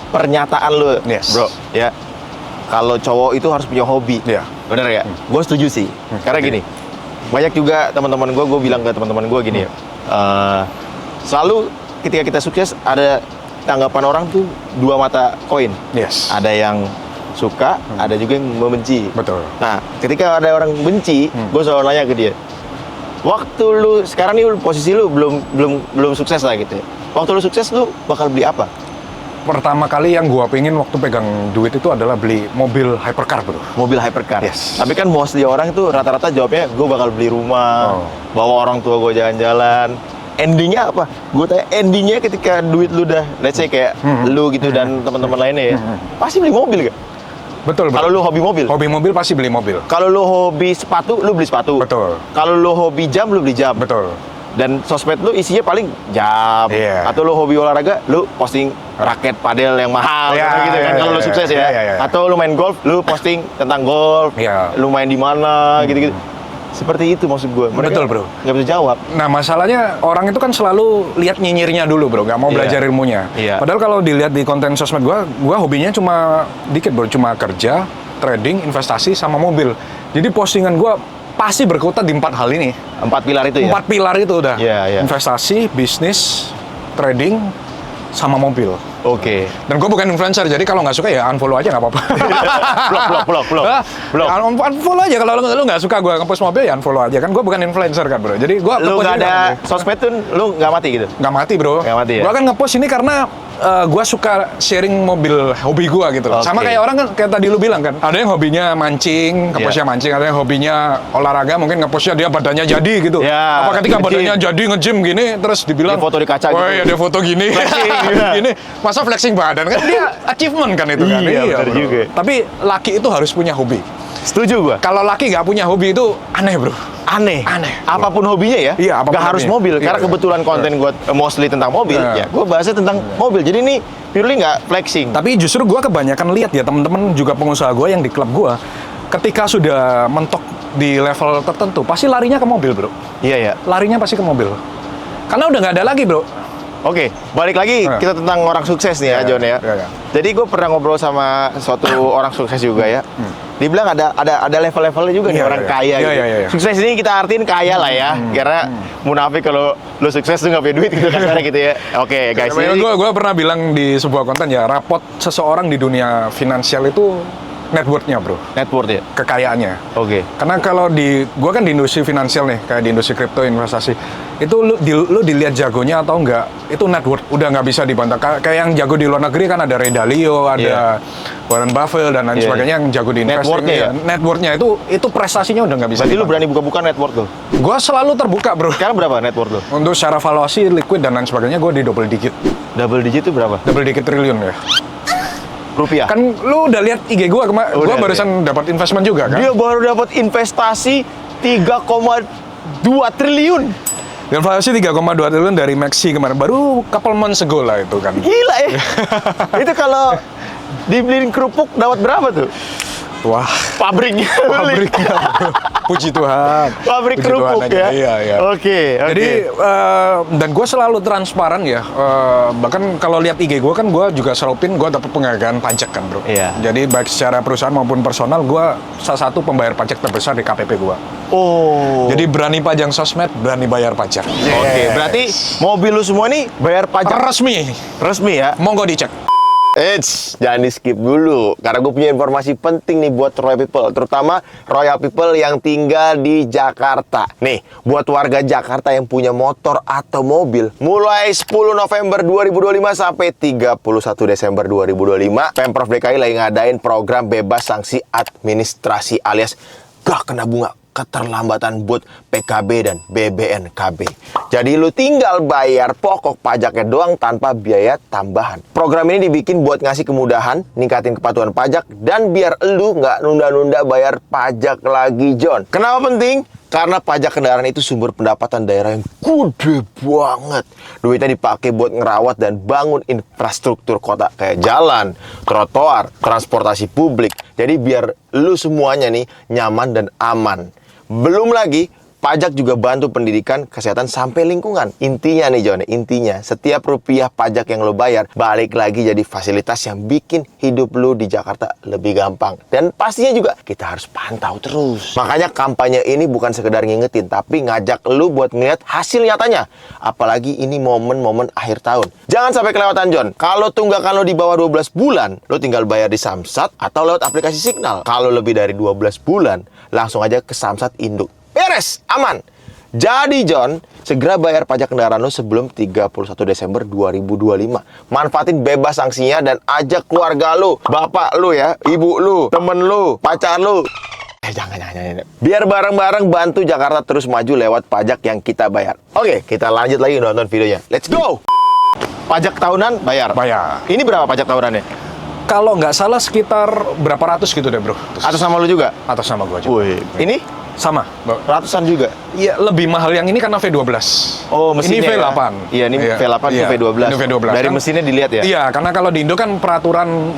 pernyataan lu, Yes. bro. Ya, kalau cowok itu harus punya hobi. Iya. Bener ya? Gue setuju sih. Karena gini, banyak juga teman-teman gue bilang ke teman-teman gue gini ya. Selalu ketika kita sukses ada tanggapan orang tuh dua mata koin. Yes. Ada yang suka, ada juga yang membenci. Betul. Nah, ketika ada orang benci, gue selalu nanya ke dia. Waktu lu sekarang nih posisi lu belum sukses lah gitu ya. Waktu lu sukses lu bakal beli apa? Pertama kali yang gue pengen waktu pegang duit itu adalah beli mobil hypercar, bro. Mobil hypercar. Yes. Tapi kan mostly orang itu rata-rata jawabnya gue bakal beli rumah, bawa orang tua gue jalan-jalan. Endingnya apa? Gue tanya endingnya ketika duit lu udah, let's say kayak lu gitu dan teman-teman lainnya ya, pasti beli mobil gak? Betul, bro. Kalau lu hobi mobil. Hobi mobil pasti beli mobil. Kalau lu hobi sepatu, lu beli sepatu. Betul. Kalau lu hobi jam, lu beli jam. Betul. Dan sosmed lu isinya paling jam. Iya. Atau lu hobi olahraga, lu posting raket padel yang mahal Iya, gitu kan iya, kalau lu iya, sukses iya, ya. iya, iya. Atau lu main golf, lu posting tentang golf. Iya. Lu main di mana gitu-gitu. Seperti itu maksud gue. Betul, bro. Nggak bisa jawab. Nah, masalahnya orang itu kan selalu lihat nyinyirnya dulu, bro. Nggak mau Iya. belajar ilmunya. Iya. Padahal kalau dilihat di konten sosmed gua hobinya cuma dikit, bro. Cuma kerja, trading, investasi, sama mobil. Jadi postingan gua pasti berkutat di 4 hal ini. 4 pilar itu ya. 4 pilar itu udah. Iya, iya. Investasi, bisnis, trading, sama mobil. Oke. Dan gue bukan influencer, jadi kalau nggak suka ya unfollow aja nggak apa-apa. Blok. Hah? Blok. Ya, unfollow aja kalau lu nggak suka gue ngepost mobil ya unfollow aja kan. Gue bukan influencer kan, bro. Jadi gue Lu nggak ada sosmed tuh, lu nggak mati gitu? nggak mati, bro. Nggak mati ya? Gue kan ngepost ini karena gue suka sharing mobil hobi gue gitu loh. Oke. Sama kayak orang kan kayak tadi lu bilang kan, ada yang hobinya mancing, ngepostnya Iya. mancing, ada yang hobinya olahraga, mungkin ngepostnya dia badannya jadi gitu. Iya, Apa ketika nge-gym. badannya jadi nge-gym gini, terus dibilang Dia foto di kaca "Wah, gitu." iya, dia foto gini, Flexing, iya. gini, masa flexing badan kan dia achievement kan itu kan. Iya, bener bro. juga. Tapi laki itu harus punya hobi. Setuju gua. Kalau laki nggak punya hobi itu aneh, bro. Aneh. Aneh. Apapun hobinya ya. Iya, apapun Nggak harus hobinya. mobil. Iya, Karena iya. kebetulan konten gue mostly tentang mobil. Iya. Ya, gue bahasnya tentang mobil. Jadi ini purely nggak flexing. Tapi justru gue kebanyakan lihat ya teman-teman juga pengusaha gue yang di klub gue, ketika sudah mentok di level tertentu, pasti larinya ke mobil, bro. Iya ya. Larinya pasti ke mobil. Karena udah nggak ada lagi, bro. Oke, balik lagi Iya. kita tentang orang sukses nih ya, Iya, John ya. iya. Jadi gue pernah ngobrol sama suatu orang sukses juga ya. Dibilang ada level-levelnya juga nih Iya, orang iya. kaya Iya, gitu. iya, iya. Sukses ini kita artiin kaya lah ya. Karena munafik kalau lu sukses tuh nggak punya duit gitu kasarnya gitu ya. Oke, guys. Gue pernah bilang di sebuah konten ya, rapot seseorang di dunia finansial itu net worth-nya, bro. net worth ya. Kekayaannya. Oke. Karena kalau gue kan di industri finansial nih, kayak di industri kripto, investasi, itu lu dilihat jagonya atau enggak, itu net worth udah nggak bisa dibantah. Kayak yang jago di luar negeri kan ada Ray Dalio, ada Warren Buffett dan lain Iya. sebagainya yang jago di Net investing. worth-nya ya? Net worth-nya itu prestasinya udah nggak bisa. Berarti lu berani buka-buka net worth lu? Gue selalu terbuka, bro. Sekarang berapa net worth lu? Untuk secara valuasi, liquid dan lain sebagainya, gue di double digit Double digit itu berapa? triliun ya. Rupiah? Kan lu udah lihat IG gue Udah, gue barusan dapat investment juga kan. Dia baru dapat investasi 3,2 triliun. Inflasi 3,2 triliun dari Maxi kemarin. Baru couple months ago lah itu kan. Gila ya. Itu kalau dibeliin kerupuk dapat berapa tuh? Wah, Pabriknya. pabriknya. Puji Tuhan. Pabrik Puji kerupuk Tuhan aja. ya. Iya. Oke. Jadi dan gue selalu transparan ya. Bahkan kalau lihat IG gue kan gue juga selalu pin gue dapat penghargaan pajak kan bro. Iya. Jadi baik secara perusahaan maupun personal gue salah satu pembayar pajak terbesar di KPP gue. Oh. Jadi berani pajang sosmed, berani bayar pajak. Oke, berarti mobil lu semua nih bayar pajak Resmi. resmi ya? Monggo dicek. Jangan di skip dulu, karena gue punya informasi penting nih buat Royal People, terutama Royal People yang tinggal di Jakarta. Nih, buat warga Jakarta yang punya motor atau mobil, mulai 10 November 2025 sampai 31 Desember 2025, Pemprov DKI lagi ngadain program bebas sanksi administrasi alias gak kena bunga keterlambatan buat PKB dan BBNKB. Jadi lu tinggal bayar pokok pajaknya doang tanpa biaya tambahan. Program ini dibikin buat ngasih kemudahan, ningkatin kepatuhan pajak, dan biar lu nggak nunda-nunda bayar pajak lagi, John. Kenapa penting? Karena pajak kendaraan itu sumber pendapatan daerah yang gede banget. Duitnya dipakai buat ngerawat dan bangun infrastruktur kota kayak jalan, trotoar, transportasi publik. Jadi biar lu semuanya nih nyaman dan aman. Belum lagi, pajak juga bantu pendidikan, kesehatan, sampai lingkungan. Intinya nih John, intinya setiap rupiah pajak yang lo bayar balik lagi jadi fasilitas yang bikin hidup lo di Jakarta lebih gampang. Dan pastinya juga kita harus pantau terus. Makanya kampanye ini bukan sekedar ngingetin, tapi ngajak lo buat ngeliat hasil nyatanya. Apalagi ini momen-momen akhir tahun. Jangan sampai kelewatan John. Kalau tunggakan lo di bawah 12 bulan, lo tinggal bayar di Samsat atau lewat aplikasi Signal. Kalau lebih dari 12 bulan, langsung aja ke Samsat Induk. Beres, aman. Jadi John, segera bayar pajak kendaraan lo sebelum 31 Desember 2025. Manfaatin bebas sanksinya dan ajak keluarga lo, bapak lo ya, ibu lo, temen lo, pacar lo. Jangan. Biar bareng-bareng bantu Jakarta terus maju lewat pajak yang kita bayar. Oke, kita lanjut lagi nonton videonya. Let's go! Pajak tahunan bayar. Bayar. Ini berapa pajak tahunannya? Kalau nggak salah sekitar berapa ratus gitu deh bro. Atas nama lo juga? Atas nama gue aja. Wih, ini Sama. ratusan juga? Iya, lebih mahal yang ini karena V12. Oh, mesinnya Ini ya? V8. Iya, ini V8 Iya, ke V12. Ini V12. Dari Kan- mesinnya dilihat ya? Iya, karena kalau di Indo kan peraturan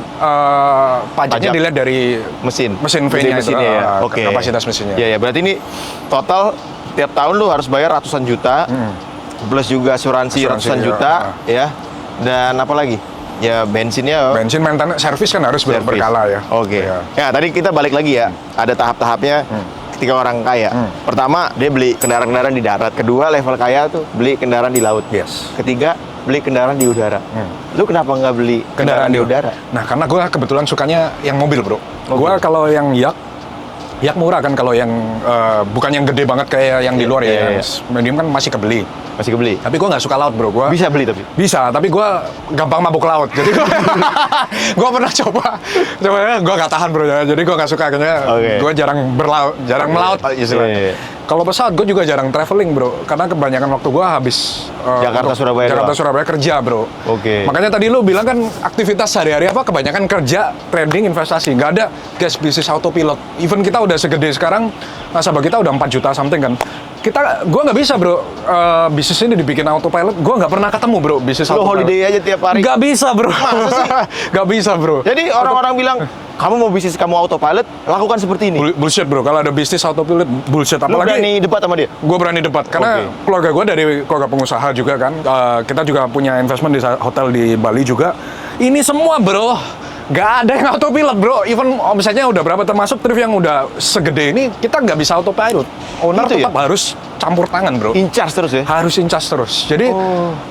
pajaknya Pajak. dilihat dari Mesin V-nya itu, mesinnya ya. Oke. kapasitas mesinnya. Iya, berarti ini total tiap tahun lu harus bayar ratusan juta. Plus juga asuransi ratusan iya. juta ya. Dan apa lagi? Ya bensinnya Bensin maintenance servis kan harus servis. berkala ya. Oke. Iya. Ya, tadi kita balik lagi ya. Ada tahap-tahapnya ketika orang kaya. Pertama, dia beli kendaraan-kendaraan di darat. Kedua, level kaya tuh beli kendaraan di laut. Yes. Ketiga, beli kendaraan di udara. Lu kenapa nggak beli kendaraan di udara? Nah, karena gue kebetulan sukanya yang mobil, bro. Gue kalau yang yak murah kan, kalau yang bukan yang gede banget kayak yang di luar Iya, ya. iya. Yang medium kan masih kebeli. Masih kebeli? Tapi gue nggak suka laut, bro. Gua Bisa beli tapi? Bisa, tapi gue gampang mabuk laut. Jadi gue pernah coba gue nggak tahan bro. Jadi gue nggak suka, kayaknya Oke. gue jarang melaut istilahnya. Iya. Kalau pesawat gue juga jarang traveling bro, karena kebanyakan waktu gue habis Jakarta, untuk Surabaya Jakarta doang? Surabaya kerja bro. Oke. Makanya tadi lu bilang kan aktivitas sehari-hari apa, kebanyakan kerja, trading, investasi, nggak ada guys bisnis autopilot. Even kita udah segede sekarang, nasabah kita udah 4 juta something kan. Gue nggak bisa bro, bisnis ini dibikin autopilot. Gue nggak pernah ketemu bro bisnis Lu autopilot. holiday aja tiap hari? Nggak bisa bro. Masa sih? Nggak bisa bro. Jadi orang-orang bilang, kamu mau bisnis kamu autopilot, lakukan seperti ini. Bullshit bro, kalau ada bisnis autopilot bullshit. Lu Apalagi berani debat sama dia? gue berani debat, karena Oke. keluarga gue dari keluarga pengusaha juga kan. Kita juga punya investment di hotel di Bali juga. Ini semua bro, nggak ada yang autopilot bro. Even omsetnya udah berapa, termasuk trip yang udah segede ini, kita nggak bisa autopilot. Owner Gitu ya? tetap harus campur tangan bro. In charge terus ya? Harus in charge terus. Jadi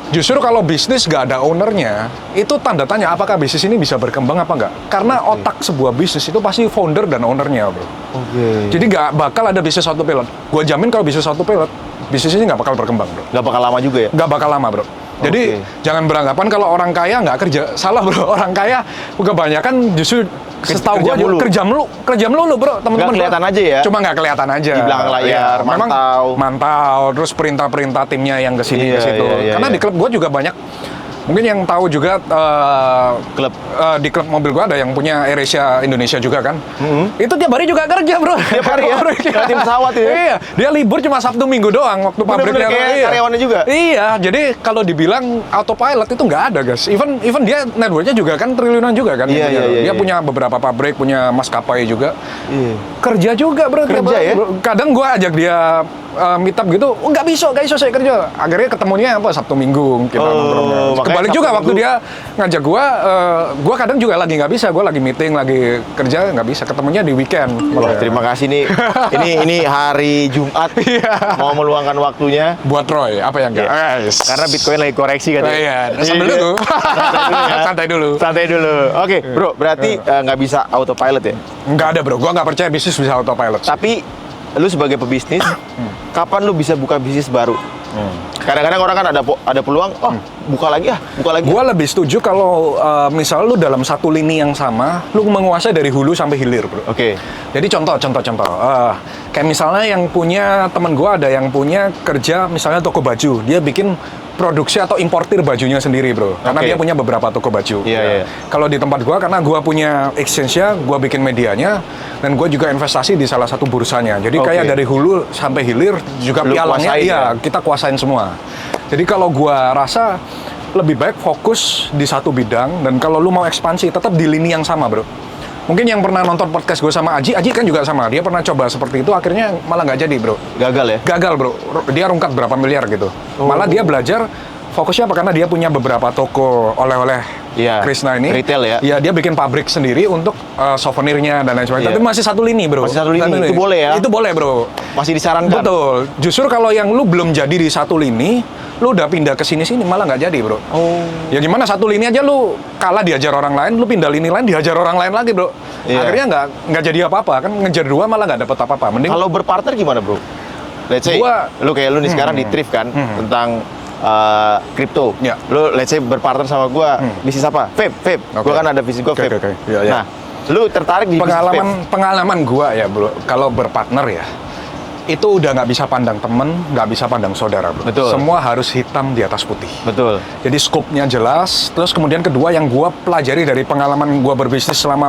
justru kalau bisnis nggak ada ownernya, itu tanda tanya apakah bisnis ini bisa berkembang apa nggak. Karena otak sebuah bisnis itu pasti founder dan ownernya bro. Oke. Jadi nggak bakal ada bisnis autopilot. Gue jamin kalau bisnis autopilot, bisnis ini nggak bakal berkembang bro. Nggak bakal lama juga ya? Nggak bakal lama bro. Jadi jangan beranggapan kalau orang kaya nggak kerja. Salah bro, orang kaya kebanyakan justru setahu kerja gue mulu. kerja melulu bro, teman-teman. Nggak kelihatan gua. aja ya? Cuma nggak kelihatan aja. Di belakang layar, Iya, memang mantau. mantau, terus perintah-perintah timnya yang kesini Iya, ke situ. iya, iya, Karena iya. di klub gue juga banyak Mungkin yang tahu juga Klub. di klub mobil gua ada yang punya AirAsia Indonesia juga kan. Itu tiap hari juga kerja, bro. Tiap hari ya? Pabriknya. Ganti pesawat ya? Iya, dia libur cuma Sabtu Minggu doang waktu Bener-bener pabriknya. kayak karyawannya juga? Iya, jadi kalau dibilang autopilot itu nggak ada, guys. Even dia networknya juga kan triliunan juga kan. Iya, dia punya. iya, Dia iya. punya beberapa pabrik, punya maskapai juga. Iya. Kerja juga, bro. tiap Kerja hari, ya? bro. Kadang gua ajak dia meet up gitu, oh, nggak bisa saya kerja. Akhirnya ketemunya apa Sabtu Minggu kita nongkrongnya. makanya Kebalik Sabtu juga waktu Minggu. dia ngajak gua kadang juga lagi nggak bisa, gua lagi meeting, lagi kerja nggak bisa, ketemunya di weekend. Wah, terima kasih nih. Ini hari Jumat mau meluangkan waktunya Buat Roy, apa yang enggak? Yes. karena Bitcoin lagi koreksi kan. Iya, sambil dulu. Santai dulu. Santai dulu. Oke, Bro, berarti nggak bisa autopilot ya? Nggak ada, bro. Gua nggak percaya bisnis bisa autopilot. Tapi lu sebagai pebisnis, kapan lu bisa buka bisnis baru? Kadang-kadang orang kan ada peluang, buka lagi. Gua lebih setuju kalau misalnya lu dalam satu lini yang sama, lu menguasai dari hulu sampai hilir, bro. Oke. Jadi contoh. Kayak misalnya yang punya temen gua ada yang punya kerja misalnya toko baju, dia bikin produksi atau importir bajunya sendiri, bro. Karena Oke. dia punya beberapa toko baju. Iya. Kalau di tempat gua, karena gua punya exchange-nya, gua bikin medianya, dan gua juga investasi di salah satu bursanya. Jadi Oke. kayak dari hulu sampai hilir juga Lu pialangnya, kuasain iya, ya? kita kuasain semua. Jadi kalau gua rasa lebih baik fokus di satu bidang, dan kalau lu mau ekspansi tetap di lini yang sama, bro. Mungkin yang pernah nonton podcast gue sama Aji kan juga sama. Dia pernah coba seperti itu, akhirnya malah nggak jadi, bro. Gagal ya? Gagal, bro. Dia rungkat berapa miliar gitu. Malah dia belajar fokusnya apa? Karena dia punya beberapa toko oleh-oleh Iya, Krishna ini. retail ya? Iya, dia bikin pabrik sendiri untuk souvenirnya dan lain sebagainya. Iya. Tapi masih satu lini, bro. Masih satu lini. Itu boleh ya? Itu boleh, bro. Masih disarankan? Betul. Justru kalau yang lu belum jadi di satu lini, lu udah pindah ke sini-sini malah nggak jadi, bro. Oh. Ya gimana satu lini aja lu kalah diajar orang lain, lu pindah lini lain diajar orang lain lagi, bro. Iya. Akhirnya nggak jadi apa-apa, kan ngejar dua malah nggak dapet apa-apa. Mending Kalau berpartner gimana, Bro? Let's say, lu kayak lu nih sekarang di Thrift kan, tentang kripto. Ya. Lu let's say berpartner sama gua, bisnis apa? Vape. Oke. Gua kan ada bisnis gua Oke, vape. oke. Iya, iya. Nah, lu tertarik di bisnis vape? pengalaman gua ya, bro. Kalau berpartner ya, itu udah nggak bisa pandang temen, nggak bisa pandang saudara, bro. Betul. Semua harus hitam di atas putih. Betul. Jadi scope-nya jelas. Terus kemudian kedua yang gua pelajari dari pengalaman gua berbisnis selama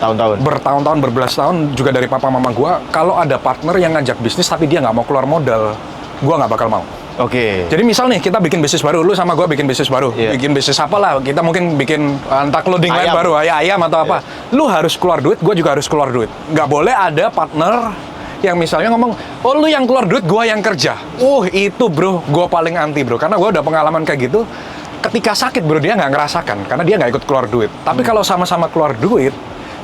Tahun-tahun. bertahun-tahun, berbelas tahun, juga dari papa mama gua, kalau ada partner yang ngajak bisnis tapi dia nggak mau keluar modal, gua nggak bakal mau. Oke. Jadi misal nih, kita bikin bisnis baru, lu sama gua bikin bisnis baru, Iya. bikin bisnis apa lah, kita mungkin bikin entah clothing line Ayam. baru, ayam atau apa. Lu harus keluar duit, gua juga harus keluar duit. Nggak boleh ada partner yang misalnya ngomong, oh lu yang keluar duit, gua yang kerja. Itu bro, gua paling anti, bro. Karena gua udah pengalaman kayak gitu. Ketika sakit, bro, dia nggak ngerasakan, karena dia nggak ikut keluar duit. Tapi kalau sama-sama keluar duit,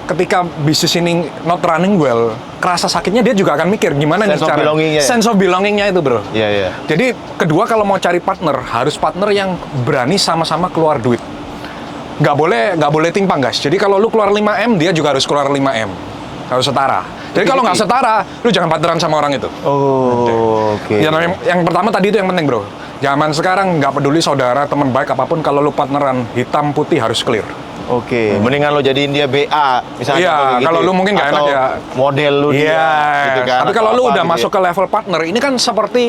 ketika bisnis ini not running well, kerasa sakitnya dia juga akan mikir gimana Sense of nih cara belonging-nya. sense of belonging-nya itu, bro. Iya. Jadi kedua, kalau mau cari partner, harus partner yang berani sama-sama keluar duit. Nggak boleh timpang, guys. Jadi kalau lu keluar 5M, dia juga harus keluar 5M. Harus setara. Jadi kalau nggak setara, lu jangan partneran sama orang itu. Oh, oke. Yang pertama tadi itu yang penting, bro. Zaman sekarang nggak peduli saudara, teman baik apapun, kalau lu partneran, hitam putih harus clear. Oke, mendingan lo jadiin dia BA misalnya. Iya, kayak gitu. kalau lu mungkin nggak enak Atau ya. model lu dia, gitu kan. Tapi atau kalau lu apa udah gitu masuk ya. ke level partner, ini kan seperti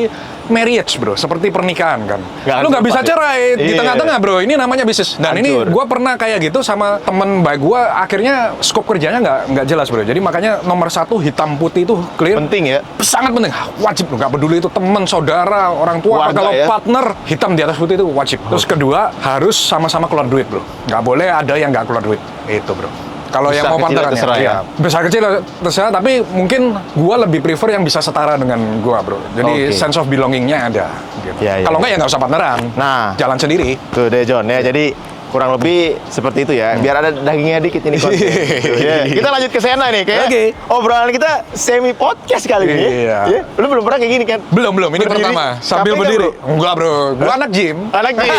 marriage, bro, seperti pernikahan kan. Nggak Lu nggak akan bisa lepas ya? cerai di Iya. tengah-tengah, bro. Ini namanya bisnis. Dan ini Hancur. gue pernah kayak gitu sama temen baik gue. Akhirnya scope kerjanya nggak jelas, bro. Jadi makanya nomor satu, hitam putih itu clear. penting ya. Sangat penting, wajib, nggak peduli itu teman, saudara, orang tua, Keluarga kalau ya? partner, hitam di atas putih itu wajib. Terus kedua, harus sama-sama keluar duit, bro. Nggak boleh ada yang nggak keluar duit, itu, bro. Kalau yang Besar mau kecil partnerannya, terserah ya? iya. Besar kecil terserah, tapi mungkin gua lebih prefer yang bisa setara dengan gua, bro. Jadi Oke. sense of belonging-nya ada. Gitu. Iya, iya, Kalau nggak iya. ya nggak usah partneran. Nah. Jalan sendiri. Tuh deh John ya, jadi kurang lebih seperti itu ya. Biar ada dagingnya dikit ini konten. Tuh, ya. Kita lanjut ke Sena nih, kayak Oke. obrolan kita semi podcast kali ini. Iya. Ya, lu belum pernah kayak gini kan? Belum, ini Berdiri. pertama. Sambil Capek nggak, berdiri. bro? Enggak, bro. Gua anak gym. Anak gym.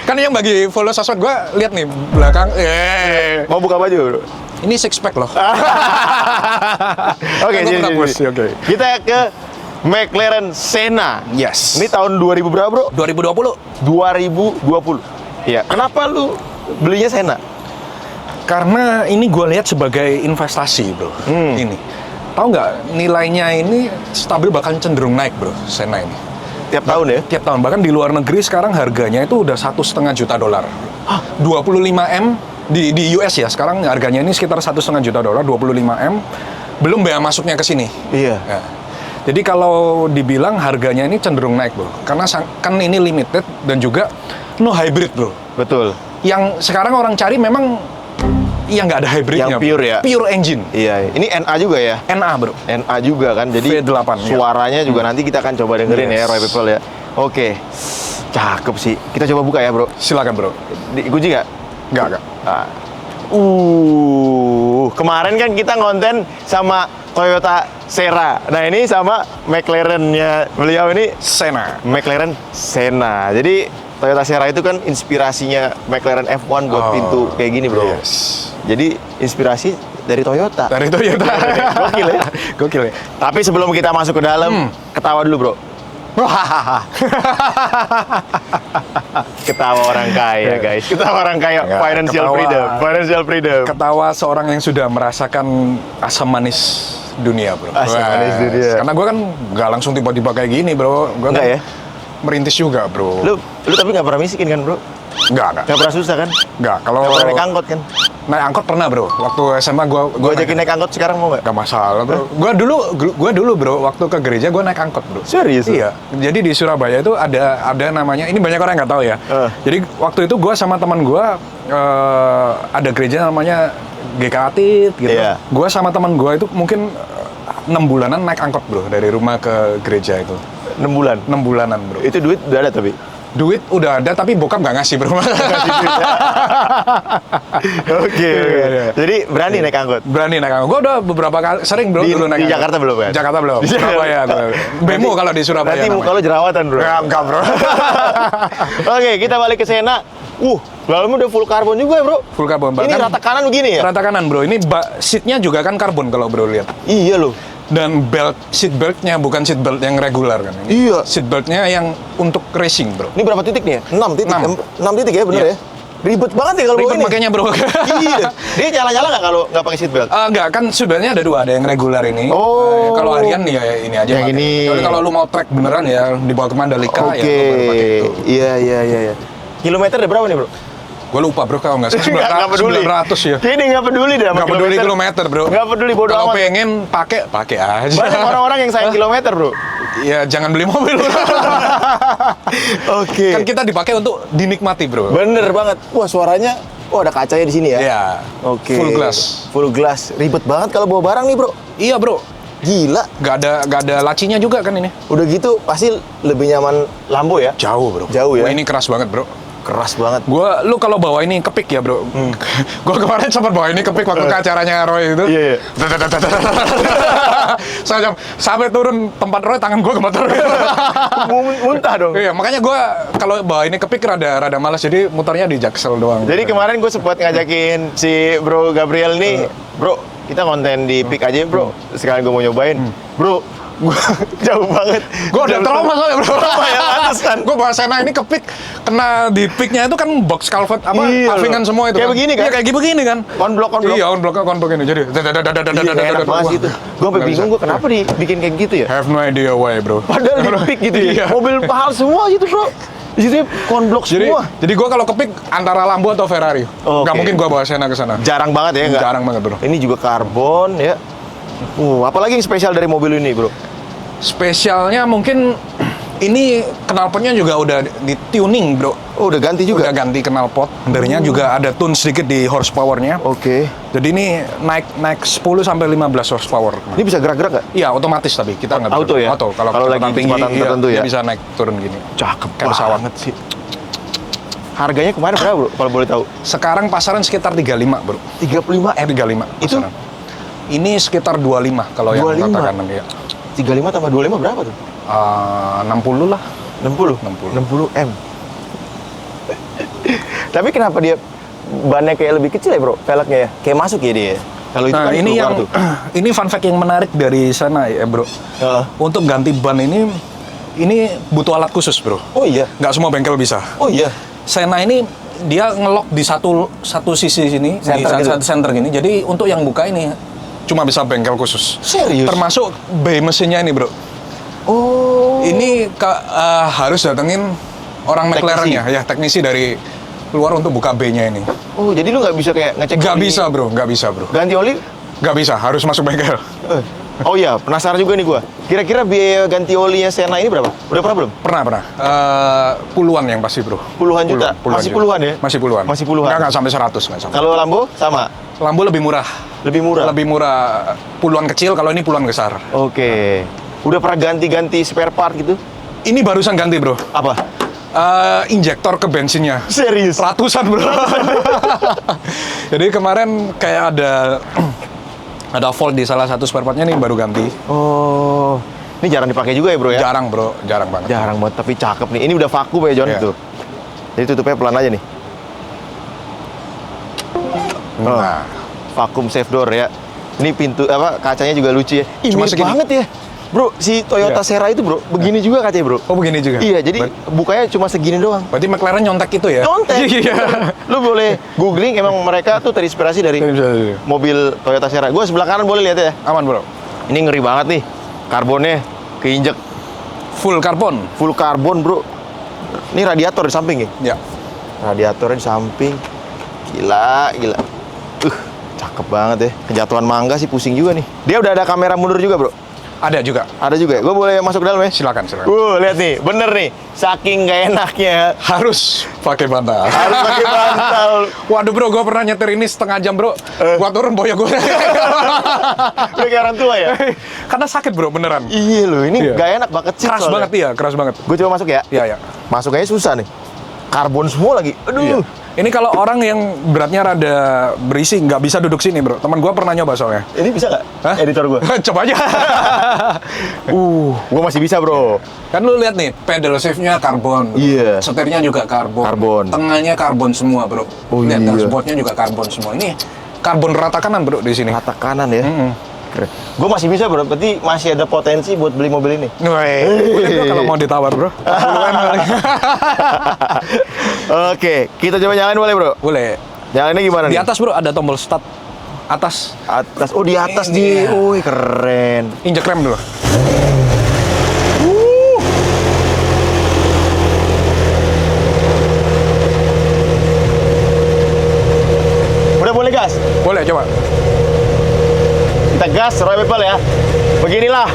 Kan yang bagi follow sosmed gua, lihat nih belakang. Mau buka baju, bro? Ini six pack loh. Oke, Kan gua pernah post, oke. Kita ke McLaren Senna. Yes. Ini tahun 2000 berapa, bro? 2020. 2020. Iya. Kenapa lu belinya Senna? Karena ini gue lihat sebagai investasi, bro. Ini. Tahu nggak, nilainya ini stabil bakal cenderung naik, bro, Senna ini. Tiap tahun ya? Tiap tahun. Bahkan di luar negeri sekarang harganya itu udah $1,5 juta. 25M di US ya. Sekarang harganya ini sekitar $1,5 juta, 25M. Belum bea masuknya ke sini. Iya. Ya. Jadi kalau dibilang harganya ini cenderung naik, bro. Karena kan ini limited dan juga no hybrid, bro. Betul. Yang sekarang orang cari memang yang nggak ada hybridnya. Yang pure ya? Pure engine. Iya, ini NA juga ya? NA, bro. NA juga kan, jadi V8, ya. suaranya juga nanti kita akan coba dengerin ya, Yes. Roy People ya. Oke, cakep sih. Kita coba buka ya, bro. Silakan, bro. Dikunci nggak? Nggak. Ah. Kemarin kan kita ngonten sama Toyota Sera. Nah ini sama McLaren-nya beliau ini Senna. McLaren Senna. Jadi Toyota Sera itu kan inspirasinya McLaren F1 buat Oh, pintu kayak gini, bro. Yes. Jadi inspirasi dari Toyota. Dari Toyota. Gokil ya. Gokil ya. Tapi sebelum kita masuk ke dalam, ketawa dulu, bro. Ketawa orang kaya, guys. Ketawa orang kaya. Enggak, Financial ketawa. freedom. Financial freedom. Ketawa seorang yang sudah merasakan asam manis dunia, bro. Asam manis dunia. Karena gue kan nggak langsung tiba-tiba kayak gini, bro. Gue Enggak ya? merintis juga, bro. Lu tapi nggak pernah miskin kan, bro? Nggak. Nggak pernah susah kan? Nggak. Kalau Nggak pernah naik angkot kan? naik angkot pernah, bro. Waktu SMA gue Gue ajakin naik angkot sekarang mau nggak? Gak masalah, bro. Gue dulu, bro, waktu ke gereja gue naik angkot, bro. Serius? Iya. Jadi di Surabaya itu ada namanya, ini banyak orang yang nggak tahu ya. Jadi waktu itu gue sama teman gue ada gereja namanya GKATIT gitu. Iya. Gue sama teman gue itu mungkin 6 bulanan naik angkot, bro, dari rumah ke gereja itu. 6 bulan. 6 bulanan, bro. Itu duit udah ada tapi. Duit udah ada tapi bokap nggak ngasih, bro. Oke. Iya. Jadi berani naik angkot. Berani naik angkot. Gue udah beberapa kali, sering, bro, Di- dulu naik di angkot. Jakarta belum, kan? Jakarta belum. Surabaya. Bemo kalau di Surabaya. Nanti muka namanya. lo jerawatan, bro. Enggak, bro. Oke, kita balik ke Senna. Dalamnya udah full karbon juga ya, bro. Full karbon. Ini rata kanan begini ya? Rata kanan, bro. Ini seatnya juga kan karbon kalau bro lihat. Iya loh. Dan seat beltnya bukan seat belt yang regular kan. Iya. Seat beltnya yang untuk racing, bro. Ini berapa titik nih ya? 6 titik. 6. 6 titik ya, bener Iya. ya? Ribet banget ya kalau bawa Ribet ini. makanya, bro. Iya. Dia nyala-nyala nggak kalau nggak pakai seatbelt? Enggak, kan seatbeltnya ada dua, ada yang regular ini. Oh. Kalau harian ya ini aja. Yang pakai. ini. Tapi kalau lu mau track beneran ya dibawa ke Mandalika Oke. ya lu baru pakai itu. Iya. Kilometer ada berapa nih, bro? Gue lupa, bro, kalau nggak salah Nggak peduli. 900 ya. Ini nggak peduli deh sama Nggak peduli kilometer, bro. Nggak peduli, bodo Kalau amat. pengen pakai aja. Banyak orang-orang yang sayang kilometer, bro. Ya jangan beli mobil. Oke. Kan kita dipakai untuk dinikmati, bro. Bener banget. Wah, suaranya. Wah, ada kacanya di sini ya. Iya. Oke. Full glass. Full glass. Ribet banget kalau bawa barang nih, bro. Iya, bro. Gila. Gak ada lacinya juga kan ini. Udah gitu pasti lebih nyaman Lambo ya. Jauh, bro. Jauh ya? Wah, ini keras banget, bro. Keras banget. Lu kalau bawa ini kepik ya, bro. Gua kemarin sempat bawa ini kepik waktu ke acaranya Roy itu. Iya. Sampai turun tempat Roy, tangan gua gemeter. Muntah dong. Iya, makanya gua kalau bawa ini kepik rada malas, jadi mutarnya di jaksel doang. Jadi kemarin gue sempat ngajakin si Bro Gabriel nih, bro, kita konten di PIK aja bro. Sekalian gue mau nyobain, bro. Gua jauh banget. Gue udah trauma soalnya, bro. Trauma ya, pantes kan. Gue bawa Senna ini ke pik, kena di piknya itu kan box culvert apa Iya, pavingan loh. semua itu. Kayak kan. begini kan? Iya, kayak begini kan. Konblok. Iya, konblok ini. Jadi Iya, enak banget sih itu. Gue sampai bingung gue kenapa dibikin kayak gitu ya. Have no idea why, bro. Padahal di PIK gitu ya. Iya. Mobil mahal semua gitu bro. Di situ konblok semua. Jadi gue kalau ke pik antara Lambo atau Ferrari. Oke. Nggak mungkin gue bawa Senna ke sana. Jarang banget ya nggak? Jarang banget, bro. Ini juga karbon ya. Apalagi yang spesial dari mobil ini bro? Spesialnya mungkin ini knalpotnya juga udah di tuning, bro. Oh udah ganti juga? Udah ganti knalpot. Bendernya juga ada tune sedikit di horsepower-nya. Oke. Jadi ini naik 10 sampai 15 horsepower. Ini bisa gerak-gerak nggak? Iya, otomatis tapi kita nggak Auto ya? Auto. Kalau Kalau lagi kecepatan tinggi, kecepatan tertentu dia ya? bisa naik turun gini. Cakep Kayak pesawat. banget sih. Harganya kemarin berapa bro? Kalau boleh tahu? Sekarang pasaran sekitar 35, bro. 35 M. 35 Itu? pasaran. Ini sekitar 25 kalau yang 25? rata kanan ya. 35 tambah 25 berapa tuh? 60 lah. 60? 60 M. Tapi kenapa dia bannya kayak lebih kecil ya bro? Velgnya ya? Kayak masuk ya dia? Kalau itu Nah, kan ini keluar yang tuh. ini fun fact yang menarik dari sana ya, bro. Heeh. Untuk ganti ban ini butuh alat khusus, bro. Oh iya? Nggak semua bengkel bisa. Oh iya? Senna ini dia ngelok di satu sisi sini, di Center gitu? satu center gini. Jadi untuk yang buka ini cuma bisa bengkel khusus. Serius? Termasuk bay mesinnya ini, bro. Oh. Ini harus datengin orang Teknisi. McLaren-nya, ya teknisi dari luar untuk buka B-nya ini. Oh, jadi lu nggak bisa kayak ngecek Nggak oli, bisa bro, nggak bisa bro. ganti oli? Nggak bisa, harus masuk bengkel. Oh iya, penasaran juga nih gua. Kira-kira biaya ganti olinya Senna ini berapa? Udah pernah belum? Pernah. Puluhan yang pasti bro. Puluhan juta? Masih puluhan ya? Masih puluhan. Masih puluhan. Nggak sampai 100, nggak sampai. Kalau Lambo sama? Lambo lebih murah. Lebih murah? Lebih murah, puluhan kecil, kalau ini puluhan besar. Oke. Udah pernah ganti-ganti spare part gitu? Ini barusan ganti bro. Apa? Injektor ke bensinnya. Serius? Ratusan bro. Jadi kemarin kayak ada fault di salah satu spare partnya nih, baru ganti. Oh. Ini jarang dipakai juga ya bro ya? Jarang bro, jarang banget. Jarang banget, tapi cakep nih. Ini udah vakum ya John Iya. tuh. Jadi tutupnya pelan aja nih. Nah, Vakum safe door ya. Ini pintu kacanya juga lucu ya. Ih, Cuma mirip segini. banget ya. Bro, si Toyota Iya. Serra itu bro, begini juga kacanya bro. oh begini juga. Iya, jadi bukanya cuma segini doang. Berarti McLaren nyontek itu ya? Nyontek. Iya. Lu boleh googling, emang mereka tuh terinspirasi dari mobil Toyota Serra. Gue sebelah kanan boleh lihat ya. Aman bro. Ini ngeri banget nih. Karbonnya keinjek Full karbon. full karbon bro. Ini radiator di samping ya. Ya. Radiatornya di samping. Gila. Cakep banget ya. Kejatuhan mangga sih pusing juga nih. Dia udah ada kamera mundur juga bro. Ada juga. Ada juga. Gue boleh masuk ke dalam ya? Silakan. Lihat nih, bener nih. Saking gak enaknya. Harus pakai bantal. Harus pakai bantal. Waduh bro, gue pernah nyetir ini setengah jam bro. Gua turun boya gue. Udah kayak orang tua ya? Karena sakit bro, beneran. Iya loh, ini Iya. gak enak banget sih. Keras banget, iya, keras banget. Gue coba masuk ya. Iya. Masuk aja susah nih. Karbon semua lagi. Aduh. Iya. Ini kalau orang yang beratnya rada berisi, nggak bisa duduk sini bro. Teman gue pernah nyoba soalnya. Ini bisa nggak? Hah? Editor gue. Coba aja. Gue masih bisa bro. Kan lu lihat nih, pedal shift-nya karbon. Iya. Setirnya juga karbon. Karbon. Tengahnya karbon semua, bro. Oh, Lihat, iya. dashboard-nya juga karbon semua. Ini karbon rata kanan, bro, di sini. Rata kanan ya. Mm-mm. Keren. Gue masih bisa bro. Berarti masih ada potensi buat beli mobil ini. Boleh, bro, kalau mau ditawar, bro. 10-an kali. Oke, kita coba nyalain boleh bro? Boleh. Nyalainnya gimana Di nih? atas, bro, ada tombol start. Atas. Atas. Oh di atas Ini di. dia. Wih keren. Injek rem dulu. Udah boleh gas? Boleh, coba. Kita gas Roy People ya. Beginilah